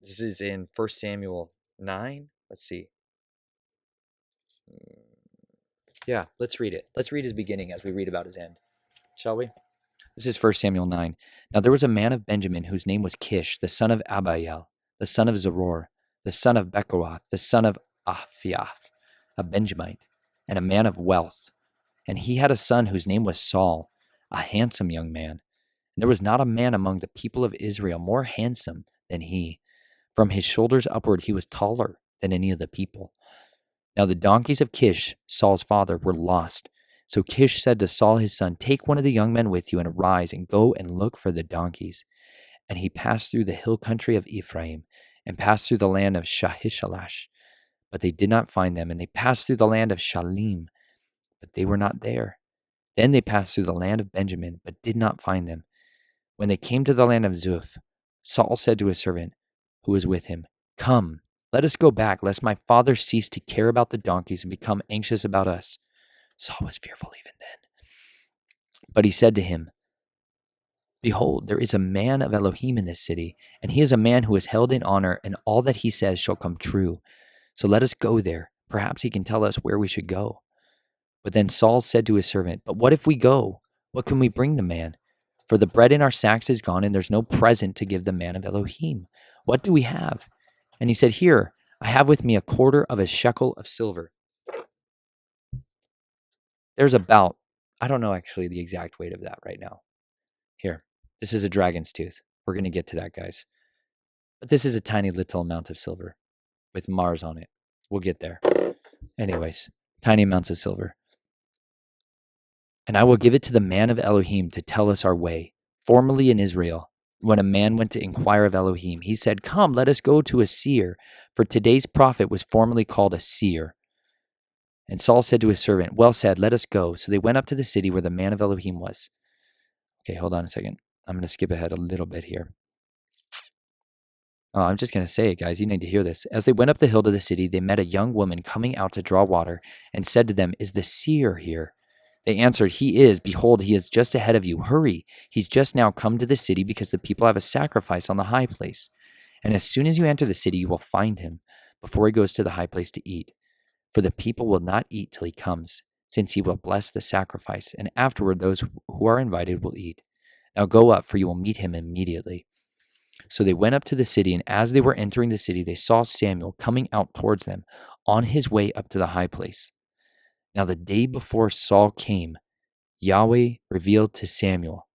This is in 1 Samuel 9. Let's see. Yeah, let's read it. Let's read his beginning as we read about his end. shall we? This is 1 Samuel 9. Now there was a man of Benjamin whose name was Kish, the son of Abiel, the son of Zeror, the son of Bechorath, the son of Aphiaph, a Benjamite, and a man of wealth. And he had a son whose name was Saul, a handsome young man. And there was not a man among the people of Israel more handsome than he. From his shoulders upward he was taller than any of the people. Now the donkeys of Kish, Saul's father, were lost. So Kish said to Saul his son, take one of the young men with you and arise and go and look for the donkeys. And he passed through the hill country of Ephraim and passed through the land of Shahishalash. But they did not find them. And they passed through the land of Shalim, but they were not there. Then they passed through the land of Benjamin, but did not find them. When they came to the land of Zuph, Saul said to his servant who was with him, come, let us go back, lest my father cease to care about the donkeys and become anxious about us. Saul was fearful even then. But he said to him, behold, there is a man of Elohim in this city, and he is a man who is held in honor, and all that he says shall come true. So let us go there. Perhaps he can tell us where we should go. But then Saul said to his servant, but what if we go? What can we bring the man? For the bread in our sacks is gone, and there's no present to give the man of Elohim. What do we have? And he said, here, I have with me 1/4 of a shekel of silver. There's about, I don't know actually the exact weight of that right now. Here, this is a dragon's tooth. We're going to get to that, guys. But this is a tiny little amount of silver with Mars on it. We'll get there. Anyways, tiny amounts of silver. And I will give it to the man of Elohim to tell us our way. Formerly in Israel, when a man went to inquire of Elohim, he said, come, let us go to a seer, for today's prophet was formerly called a seer. And Saul said to his servant, well said, let us go. So they went up to the city where the man of Elohim was. Okay, hold on a second. I'm going to skip ahead a little bit here. I'm just going to say it, guys. You need to hear this. As they went up the hill to the city, they met a young woman coming out to draw water and said to them, is the seer here? They answered, he is. Behold, he is just ahead of you. Hurry. He's just now come to the city because the people have a sacrifice on the high place. And as soon as you enter the city, you will find him before he goes to the high place to eat. For the people will not eat till he comes, since he will bless the sacrifice. And afterward, those who are invited will eat. Now go up, for you will meet him immediately. So they went up to the city, and as they were entering the city, they saw Samuel coming out towards them on his way up to the high place. Now the day before Saul came, Yahweh revealed to Samuel,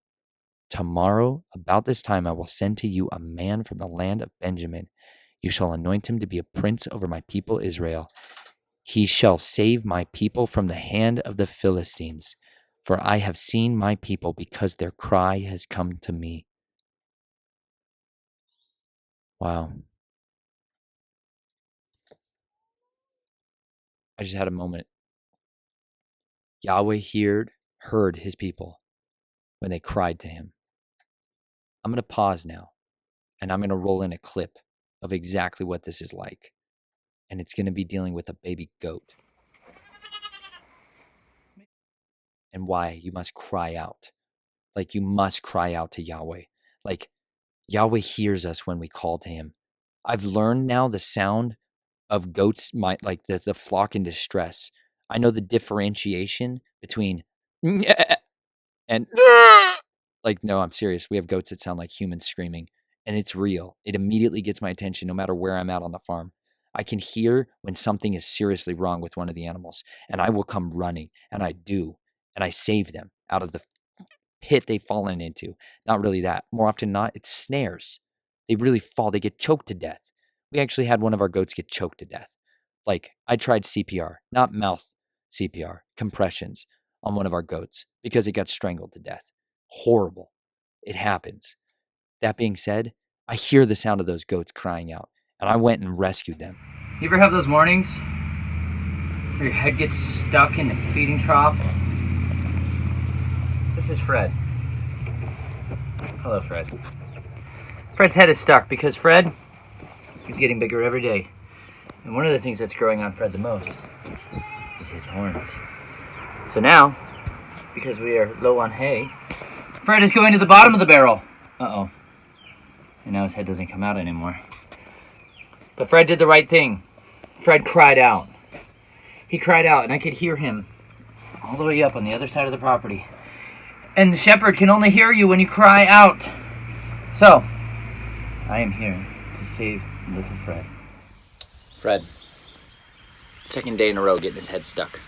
tomorrow, about this time, I will send to you a man from the land of Benjamin. You shall anoint him to be a prince over my people Israel. He shall save my people from the hand of the Philistines, for I have seen my people because their cry has come to me. Wow. I just had a moment. Yahweh heard his people when they cried to him. I'm going to pause now, and I'm going to roll in a clip of exactly what this is like. And it's going to be dealing with a baby goat. And why you must cry out. Like you must cry out to Yahweh. Like Yahweh hears us when we call to him. I've learned now the sound of goats, like the flock in distress. I know the differentiation between and like, no, I'm serious. We have goats that sound like humans screaming, and it's real. It immediately gets my attention no matter where I'm at on the farm. I can hear when something is seriously wrong with one of the animals, and I will come running, and I do, and I save them out of the pit they've fallen into. Not really that. More often than not, it's snares. They really fall. They get choked to death. We actually had one of our goats get choked to death. Like, I tried CPR, not mouth CPR, compressions on one of our goats because it got strangled to death. Horrible. It happens. That being said, I hear the sound of those goats crying out, and I went and rescued them. You ever have those mornings where your head gets stuck in the feeding trough? This is Fred. Hello, Fred. Fred's head is stuck because Fred is getting bigger every day. And one of the things that's growing on Fred the most is his horns. So now, because we are low on hay, Fred is going to the bottom of the barrel. Uh-oh. And now his head doesn't come out anymore. But Fred did the right thing. Fred cried out. He cried out, and I could hear him all the way up on the other side of the property. And the shepherd can only hear you when you cry out. So, I am here to save little Fred. Fred. Second day in a row getting his head stuck.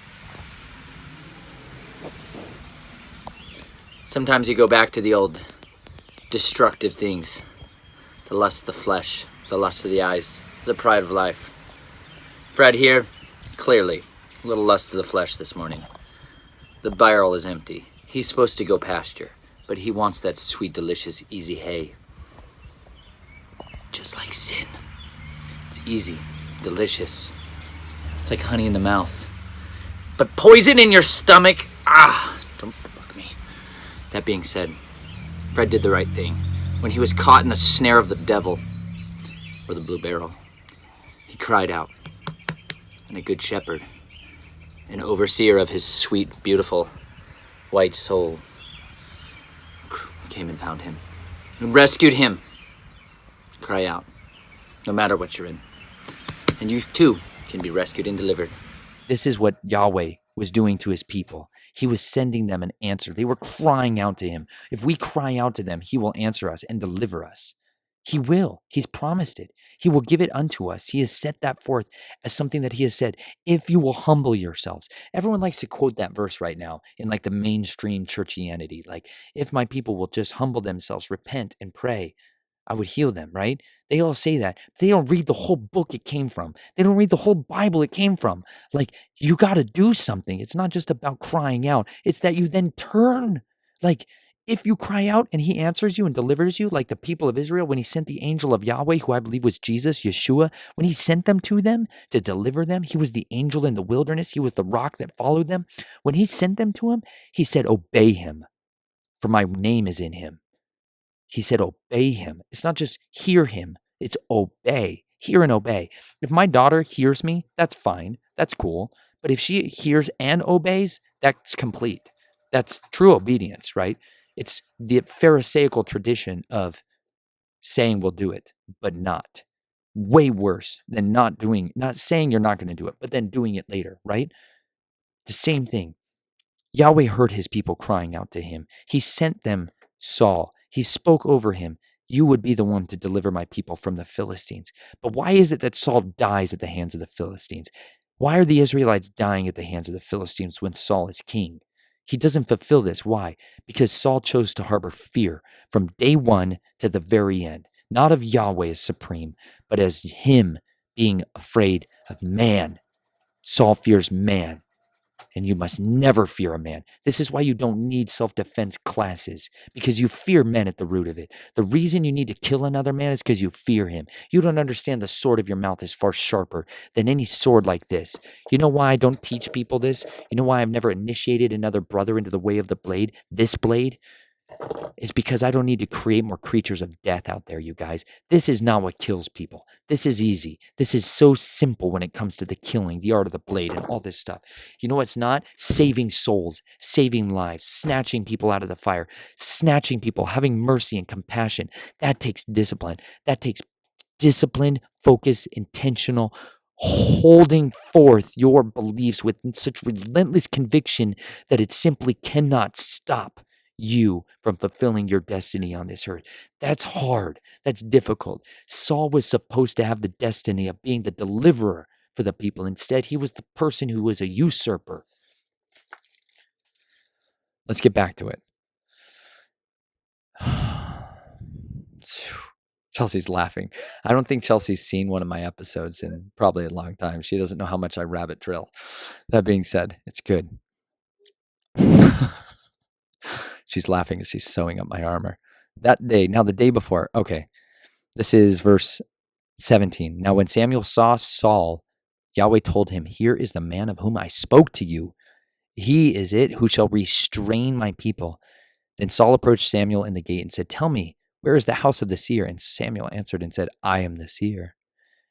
Sometimes you go back to the old destructive things. The lust of the flesh, the lust of the eyes, the pride of life. Fred here, clearly, a little lust of the flesh this morning. The barrel is empty. He's supposed to go pasture, but he wants that sweet, delicious, easy hay. Just like sin. It's easy, delicious. It's like honey in the mouth. But poison in your stomach, don't bug me. That being said, Fred did the right thing. When he was caught in the snare of the devil, or the blue barrel, he cried out. And a good shepherd, an overseer of his sweet, beautiful, white soul, came and found him and rescued him. Cry out, no matter what you're in. And you too can be rescued and delivered. This is what Yahweh was doing to his people. He was sending them an answer. They were crying out to him. If we cry out to them, he will answer us and deliver us. He will. He's promised it. He will give it unto us. He has set that forth as something that he has said, if you will humble yourselves. Everyone likes to quote that verse right now in like the mainstream churchianity. Like, if my people will just humble themselves, repent and pray, I would heal them, right? They all say that. They don't read the whole book it came from. They don't read the whole Bible it came from. Like, you got to do something. It's not just about crying out. It's that you then turn. Like, if you cry out and he answers you and delivers you, like the people of Israel, when he sent the angel of Yahweh, who I believe was Jesus, Yeshua, when he sent them to them to deliver them, he was the angel in the wilderness. He was the rock that followed them. When he sent them to him, he said, obey him, for my name is in him. He said, obey him. It's not just hear him, it's obey. Hear and obey. If my daughter hears me, that's fine. That's cool. But if she hears and obeys, that's complete. That's true obedience, right? It's the Pharisaical tradition of saying we'll do it, but not. Way worse than not saying you're not going to do it, but then doing it later, right? The same thing. Yahweh heard his people crying out to him. He sent them Saul. He spoke over him. You would be the one to deliver my people from the Philistines. But why is it that Saul dies at the hands of the Philistines? Why are the Israelites dying at the hands of the Philistines when Saul is king? He doesn't fulfill this. Why? Because Saul chose to harbor fear from day one to the very end, not of Yahweh as supreme, but as him being afraid of man. Saul fears man. And you must never fear a man. This is why you don't need self-defense classes, because you fear men at the root of it. The reason you need to kill another man is because you fear him. You don't understand the sword of your mouth is far sharper than any sword like this. You know why I don't teach people this? You know why I've never initiated another brother into the way of the blade? This blade? Is because I don't need to create more creatures of death out there, you guys. This is not what kills people. This is easy. This is so simple when it comes to the killing, the art of the blade, and all this stuff. You know what's not? Saving souls, saving lives, snatching people out of the fire, snatching people, having mercy and compassion. That takes discipline. That takes disciplined, focused, intentional, holding forth your beliefs with such relentless conviction that it simply cannot stop you from fulfilling your destiny on this earth. That's hard. That's difficult. Saul was supposed to have the destiny of being the deliverer for the people. Instead, he was the person who was a usurper. Let's get back to it. Chelsea's laughing. I don't think Chelsea's seen one of my episodes in probably a long time. She doesn't know how much I rabbit drill. That being said, it's good. She's laughing as she's sewing up my armor. That day, now the day before, okay, this is verse 17. Now when Samuel saw Saul, Yahweh told him, here is the man of whom I spoke to you. He is it who shall restrain my people. Then Saul approached Samuel in the gate and said, tell me, where is the house of the seer? And Samuel answered and said, I am the seer.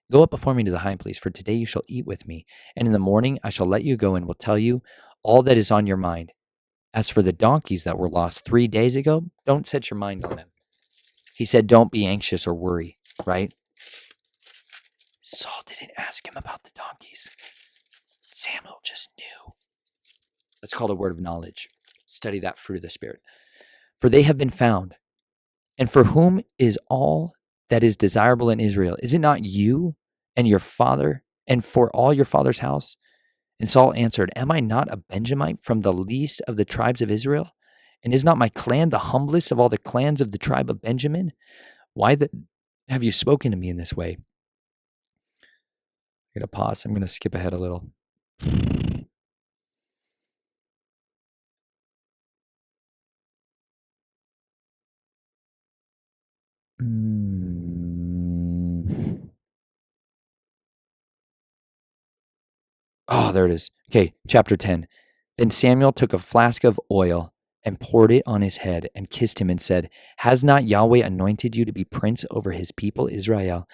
Go up before me to the high place, for today you shall eat with me. And in the morning I shall let you go and will tell you all that is on your mind. As for the donkeys that were lost 3 days ago, don't set your mind on them. He said, don't be anxious or worry, right? Saul didn't ask him about the donkeys. Samuel just knew. That's called a word of knowledge. Study that fruit of the Spirit. for they have been found. And for whom is all that is desirable in Israel? Is it not you and your father, and for all your father's house? And Saul answered, Am I not a Benjamite from the least of the tribes of Israel? And is not my clan the humblest of all the clans of the tribe of Benjamin? Why have you spoken to me in this way? I'm going to pause. I'm going to skip ahead a little. Oh, there it is. Okay, chapter 10. Then Samuel took a flask of oil and poured it on his head and kissed him and said, Has not Yahweh anointed you to be prince over his people Israel?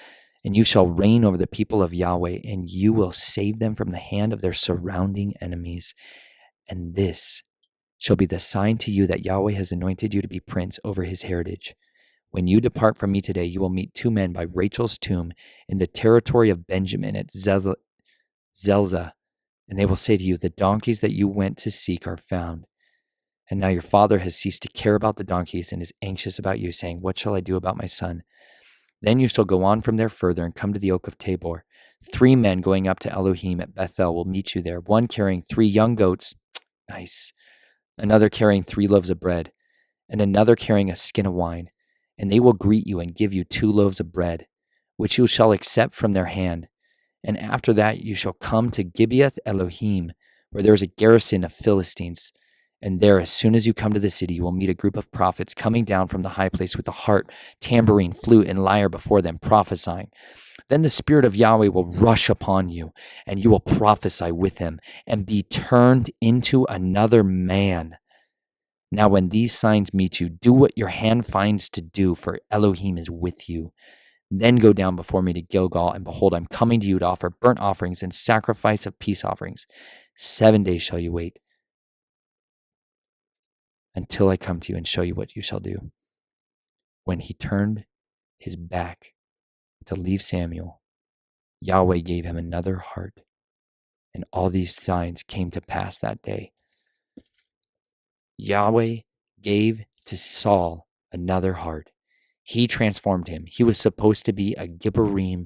And you shall reign over the people of Yahweh, and you will save them from the hand of their surrounding enemies. And this shall be the sign to you that Yahweh has anointed you to be prince over his heritage. When you depart from me today, you will meet two men by Rachel's tomb in the territory of Benjamin at Zelzah, and they will say to you, The donkeys that you went to seek are found. And now your father has ceased to care about the donkeys and is anxious about you, saying, What shall I do about my son? Then you shall go on from there further and come to the oak of Tabor. 3 men going up to Elohim at Bethel will meet you there, one carrying 3 young goats, nice, another carrying 3 loaves of bread, and another carrying a skin of wine. And they will greet you and give you 2 loaves of bread, which you shall accept from their hand. And after that you shall come to Gibeath Elohim, where there is a garrison of Philistines. And there, as soon as you come to the city, you will meet a group of prophets coming down from the high place with a harp, tambourine, flute, and lyre before them, prophesying. Then the Spirit of Yahweh will rush upon you, and you will prophesy with him, and be turned into another man. Now, when these signs meet you, do what your hand finds to do, for Elohim is with you. Then go down before me to Gilgal, and behold, I'm coming to you to offer burnt offerings and sacrifice of peace offerings. 7 days shall you wait until I come to you and show you what you shall do. When he turned his back to leave Samuel, Yahweh gave him another heart, and all these signs came to pass that day. Yahweh gave to Saul another heart. He transformed him. He was supposed to be a Gibborim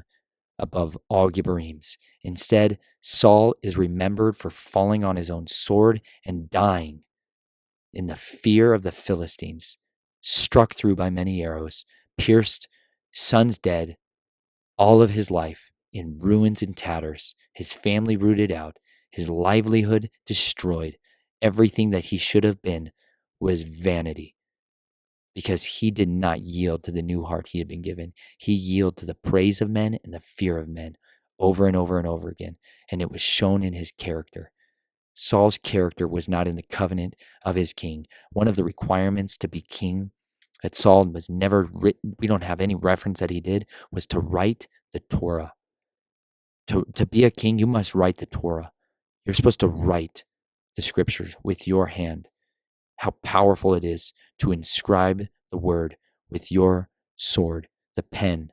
above all Gibborims. Instead, Saul is remembered for falling on his own sword and dying in the fear of the Philistines, struck through by many arrows, pierced, sons dead, all of his life in ruins and tatters, his family rooted out, his livelihood destroyed. Everything that he should have been was vanity, because he did not yield to the new heart he had been given. He yielded to the praise of men and the fear of men over and over and over again, and it was shown in his character. Saul's character was not in the covenant of his king. One of the requirements to be king that Saul was never written, we don't have any reference that he did, was to write the Torah. To be a king, you must write the Torah. You're supposed to write the scriptures with your hand. How powerful it is to inscribe the word with your sword, the pen.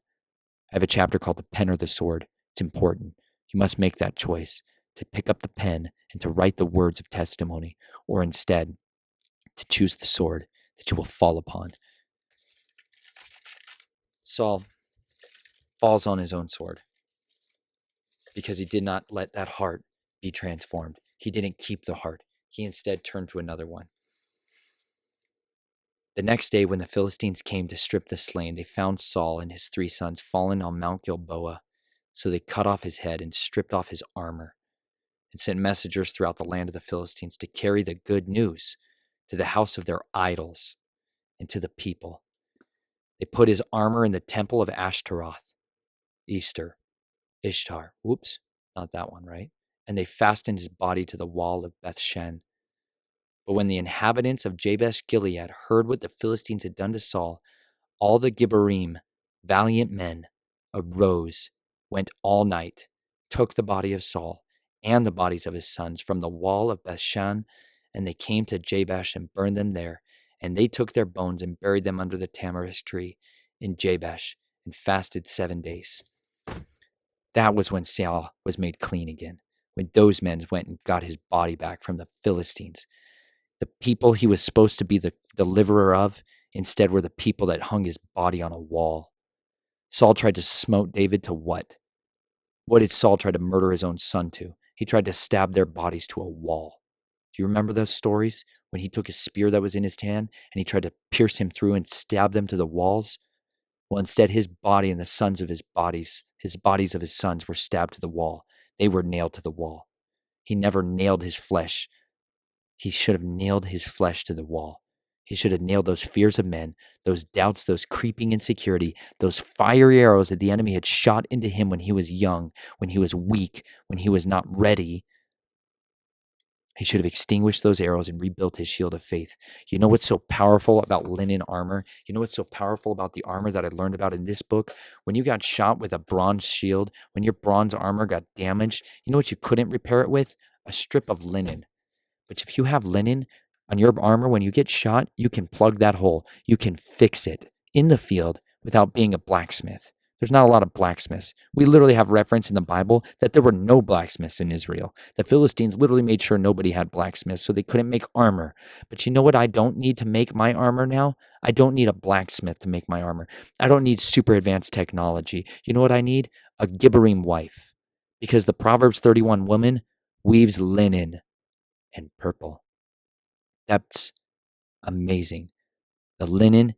I have a chapter called The Pen or the Sword. It's important. You must make that choice to pick up the pen and to write the words of testimony, or instead to choose the sword that you will fall upon. Saul falls on his own sword because he did not let that heart be transformed. He didn't keep the heart. He instead turned to another one. The next day, when the Philistines came to strip the slain, they found Saul and his 3 sons fallen on Mount Gilboa. So they cut off his head and stripped off his armor and sent messengers throughout the land of the Philistines to carry the good news to the house of their idols and to the people. They put his armor in the temple of Ashtaroth, Ishtar. Whoops, not that one, right? And they fastened his body to the wall of Bethshan. But when the inhabitants of Jabesh Gilead heard what the Philistines had done to Saul, all the Gibborim, valiant men, arose, went all night, took the body of Saul and the bodies of his sons from the wall of Bethshan, and they came to Jabesh and burned them there. And they took their bones and buried them under the tamarisk tree in Jabesh and fasted 7 days. That was when Saul was made clean again, when those men went and got his body back from the Philistines. The people he was supposed to be the deliverer of. Instead were the people that hung his body on a wall. Saul tried to smote David to what? What did Saul try to murder his own son to? He tried to stab their bodies to a wall. Do you remember those stories when he took a spear that was in his hand and he tried to pierce him through and stab them to the walls? Well, instead, his body and the sons of his bodies of his sons were stabbed to the wall. They were nailed to the wall. He never nailed his flesh. He should have nailed his flesh to the wall. He should have nailed those fears of men, those doubts, those creeping insecurity, those fiery arrows that the enemy had shot into him when he was young, when he was weak, when he was not ready. He should have extinguished those arrows and rebuilt his shield of faith. You know what's so powerful about linen armor? You know what's so powerful about the armor that I learned about in this book? When you got shot with a bronze shield, when your bronze armor got damaged, you know what you couldn't repair it with? A strip of linen. But if you have linen on your armor, when you get shot, you can plug that hole. You can fix it in the field without being a blacksmith. There's not a lot of blacksmiths. We literally have reference in the Bible that there were no blacksmiths in Israel. The Philistines literally made sure nobody had blacksmiths, so they couldn't make armor. But you know what I don't need to make my armor now? I don't need a blacksmith to make my armor. I don't need super advanced technology. You know what I need? A Gibborim wife. Because the Proverbs 31 woman weaves linen and purple. That's amazing. The linen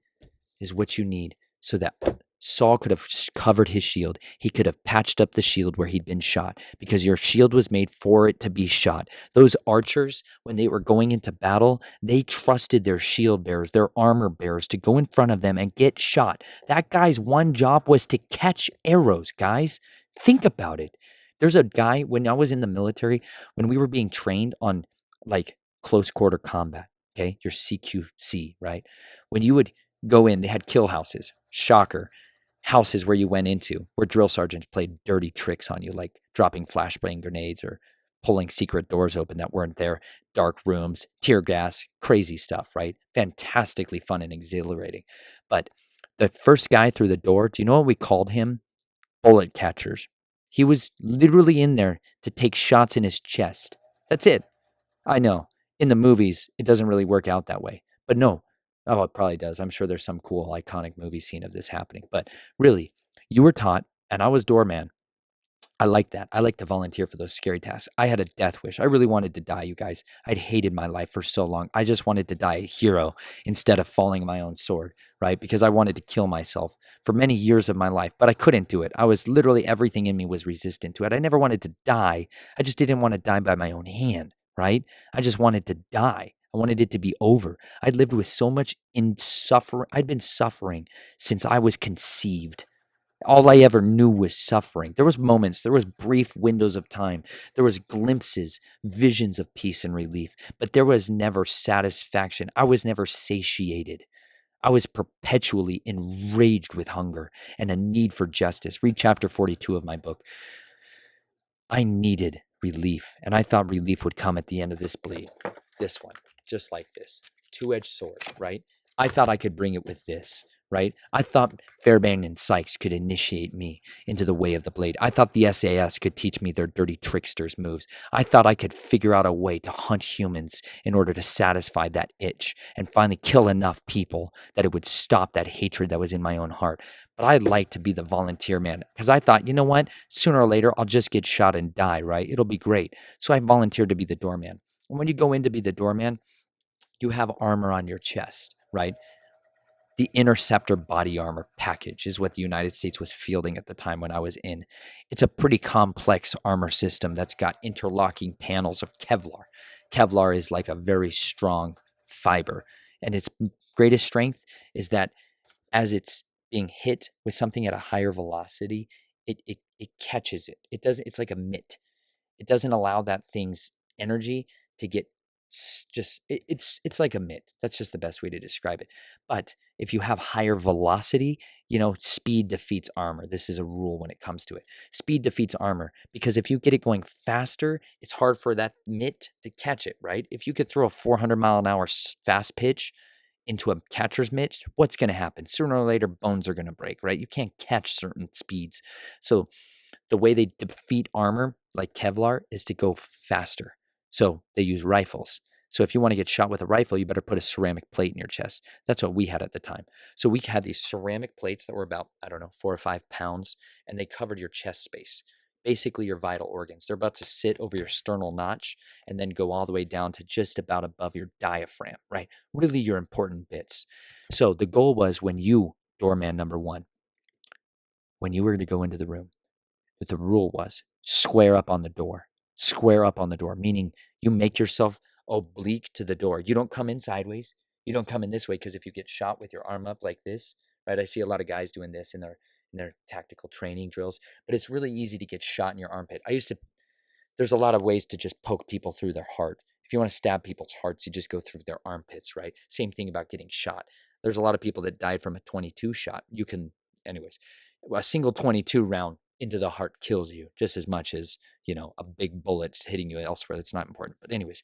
is what you need so that Saul could have covered his shield. He could have patched up the shield where he'd been shot because your shield was made for it to be shot. Those archers, when they were going into battle, they trusted their shield bearers, their armor bearers to go in front of them and get shot. That guy's one job was to catch arrows, guys. Think about it. There's a guy, when I was in the military, when we were being trained on like close quarter combat, okay, your CQC, right? When you would go in, they had kill houses. Shocker. Houses where you went into where drill sergeants played dirty tricks on you, like dropping flashbang grenades or pulling secret doors open that weren't there, dark rooms, tear gas, crazy stuff, right? Fantastically fun and exhilarating. But the first guy through the door, do you know what we called him? Bullet catchers. He was literally in there to take shots in his chest. That's it. I know. In the movies, it doesn't really work out that way. But no. Oh, it probably does. I'm sure there's some cool, iconic movie scene of this happening. But really, you were taught, and I was doorman. I like that. I like to volunteer for those scary tasks. I had a death wish. I really wanted to die, you guys. I'd hated my life for so long. I just wanted to die a hero instead of falling my own sword, right? Because I wanted to kill myself for many years of my life, but I couldn't do it. I was literally, everything in me was resistant to it. I never wanted to die. I just didn't want to die by my own hand, right? I just wanted to die. I wanted it to be over. I'd lived with so much suffering. I'd been suffering since I was conceived. All I ever knew was suffering. There was moments, there was brief windows of time. There was glimpses, visions of peace and relief, but there was never satisfaction. I was never satiated. I was perpetually enraged with hunger and a need for justice. Read chapter 42 of my book. I needed relief, and I thought relief would come at the end of this blade. This one, just like this. Two-edged sword, right? I thought I could bring it with this, right? I thought Fairbairn and Sykes could initiate me into the way of the blade. I thought the SAS could teach me their dirty tricksters moves. I thought I could figure out a way to hunt humans in order to satisfy that itch and finally kill enough people that it would stop that hatred that was in my own heart. But I'd like to be the volunteer man because I thought, you know what? Sooner or later, I'll just get shot and die, right? It'll be great. So I volunteered to be the doorman. And when you go in to be the doorman, you have armor on your chest, right? The Interceptor body armor package is what the United States was fielding at the time when I was in. It's a pretty complex armor system that's got interlocking panels of Kevlar. Kevlar is like a very strong fiber, and its greatest strength is that as it's being hit with something at a higher velocity, it catches it. It doesn't. It's like a mitt. It doesn't allow that thing's energy to get it's like a mitt. That's just the best way to describe it. But if you have higher velocity, speed defeats armor. This is a rule when it comes to it. Speed defeats armor because if you get it going faster, it's hard for that mitt to catch it, right? If you could throw a 400 mile an hour fast pitch into a catcher's mitt, what's going to happen? Sooner or later, bones are going to break, right? You can't catch certain speeds. So the way they defeat armor, like Kevlar, is to go faster. So they use rifles. So if you want to get shot with a rifle, you better put a ceramic plate in your chest. That's what we had at the time. So we had these ceramic plates that were about, I don't know, 4 or 5 pounds, and they covered your chest space, basically your vital organs. They're about to sit over your sternal notch and then go all the way down to just about above your diaphragm, right? Really your important bits. So the goal was when you, doorman number one, when you were to go into the room, the rule was square up on the door. Square up on the door, meaning you make yourself oblique to the door. You don't come in sideways. You don't come in this way, because if you get shot with your arm up like this, right? I see a lot of guys doing this in their tactical training drills, but it's really easy to get shot in your armpit. There's a lot of ways to just poke people through their heart. If you want to stab people's hearts, you just go through their armpits, right? Same thing about getting shot. There's a lot of people that died from a 22 shot. Anyways, a single 22 round into the heart kills you just as much as, a big bullet hitting you elsewhere. That's not important. But anyways,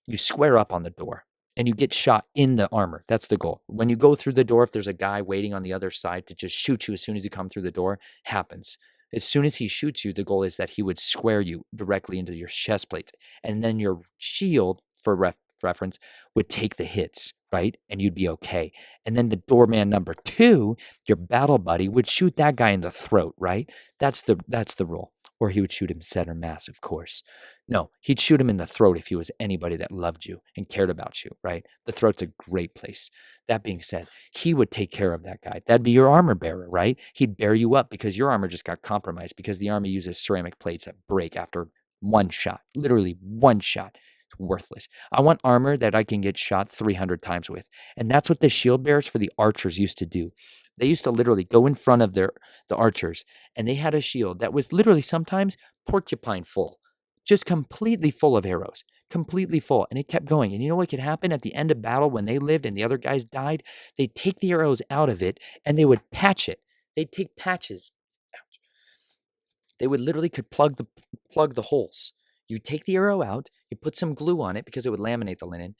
you square up on the door and you get shot in the armor. That's the goal. When you go through the door, if there's a guy waiting on the other side to just shoot you as soon as you come through the door, happens. As soon as he shoots you, the goal is that he would square you directly into your chest plate. And then your shield, for reference, would take the hits, right? And you'd be okay. And then the doorman number two, your battle buddy, would shoot that guy in the throat, right? That's the rule. Or he would shoot him center mass, of course. No, he'd shoot him in the throat if he was anybody that loved you and cared about you, right? The throat's a great place. That being said, he would take care of that guy. That'd be your armor bearer, right? He'd bear you up because your armor just got compromised because the army uses ceramic plates that break after one shot, literally one shot. It's worthless. I want armor that I can get shot 300 times with. And that's what the shield bearers for the archers used to do. They used to literally go in front of the archers, and they had a shield that was literally sometimes porcupine full, just completely full of arrows, completely full. And it kept going. And you know what could happen at the end of battle when they lived and the other guys died? They'd take the arrows out of it and they would patch it. They'd take patches. They would literally could plug the holes. You take the arrow out, you put some glue on it because it would laminate the linen,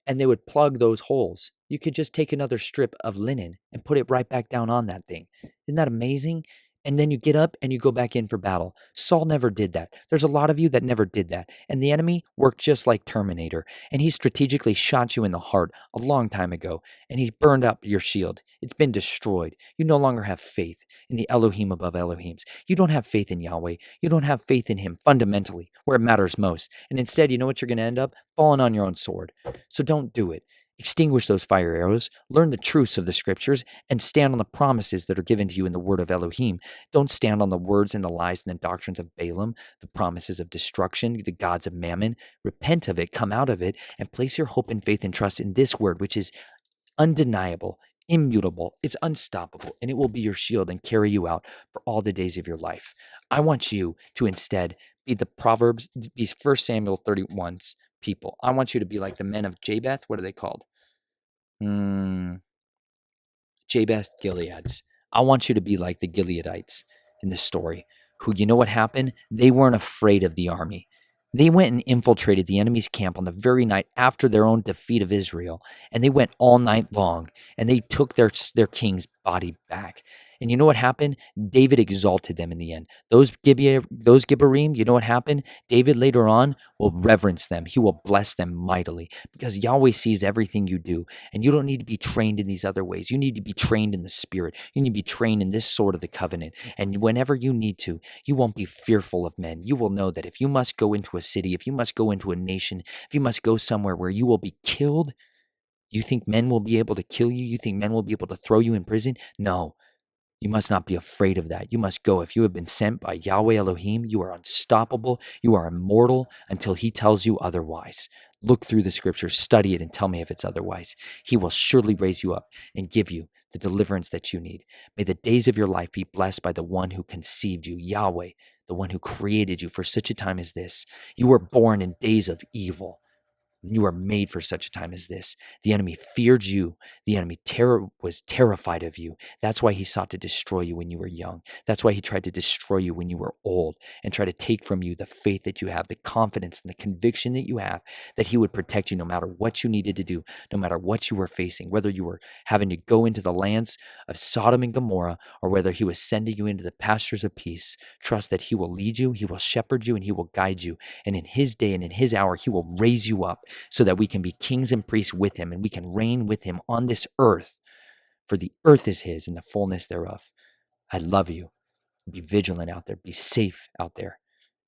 and they would plug those holes. You could just take another strip of linen and put it right back down on that thing. Isn't that amazing? And then you get up and you go back in for battle. Saul never did that. There's a lot of you that never did that. And the enemy worked just like Terminator. And he strategically shot you in the heart a long time ago. And he burned up your shield. It's been destroyed. You no longer have faith in the Elohim above Elohims. You don't have faith in Yahweh. You don't have faith in him fundamentally, where it matters most. And instead, you know what you're going to end up? Falling on your own sword. So don't do it. Extinguish those fire arrows, learn the truths of the scriptures, and stand on the promises that are given to you in the word of Elohim. Don't stand on the words and the lies and the doctrines of Balaam, the promises of destruction, the gods of Mammon. Repent of it, come out of it, and place your hope and faith and trust in this word, which is undeniable, immutable, it's unstoppable, and it will be your shield and carry you out for all the days of your life. I want you to instead be the Proverbs, be 1 Samuel 31's people. I want you to be like the men of Jabesh. What are they called? Jabesh Gileads. I want you to be like the Gileadites in this story, who, you know what happened? They weren't afraid of the army. They went and infiltrated the enemy's camp on the very night after their own defeat of Israel, and they went all night long, and they took their king's body back. And you know what happened? David exalted them in the end. Those Gibborim, you know what happened? David later on will reverence them. He will bless them mightily because Yahweh sees everything you do. And you don't need to be trained in these other ways. You need to be trained in the spirit. You need to be trained in this sword of the covenant. And whenever you need to, you won't be fearful of men. You will know that if you must go into a city, if you must go into a nation, if you must go somewhere where you will be killed, you think men will be able to kill you? You think men will be able to throw you in prison? No. You must not be afraid of that. You must go. If you have been sent by Yahweh Elohim, you are unstoppable. You are immortal until he tells you otherwise. Look through the scriptures, study it, and tell me if it's otherwise. He will surely raise you up and give you the deliverance that you need. May the days of your life be blessed by the one who conceived you, Yahweh, the one who created you for such a time as this. You were born in days of evil. You are made for such a time as this. The enemy feared you. The enemy was terrified of you. That's why he sought to destroy you when you were young. That's why he tried to destroy you when you were old and try to take from you the faith that you have, the confidence and the conviction that you have that he would protect you no matter what you needed to do, no matter what you were facing, whether you were having to go into the lands of Sodom and Gomorrah or whether he was sending you into the pastures of peace. Trust that he will lead you, he will shepherd you, and he will guide you. And in his day and in his hour, he will raise you up so that we can be kings and priests with him and we can reign with him on this earth. For the earth is his and the fullness thereof. I love you. Be vigilant out there. Be safe out there.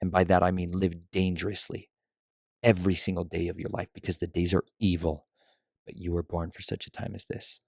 And by that, I mean live dangerously every single day of your life because the days are evil. But you were born for such a time as this.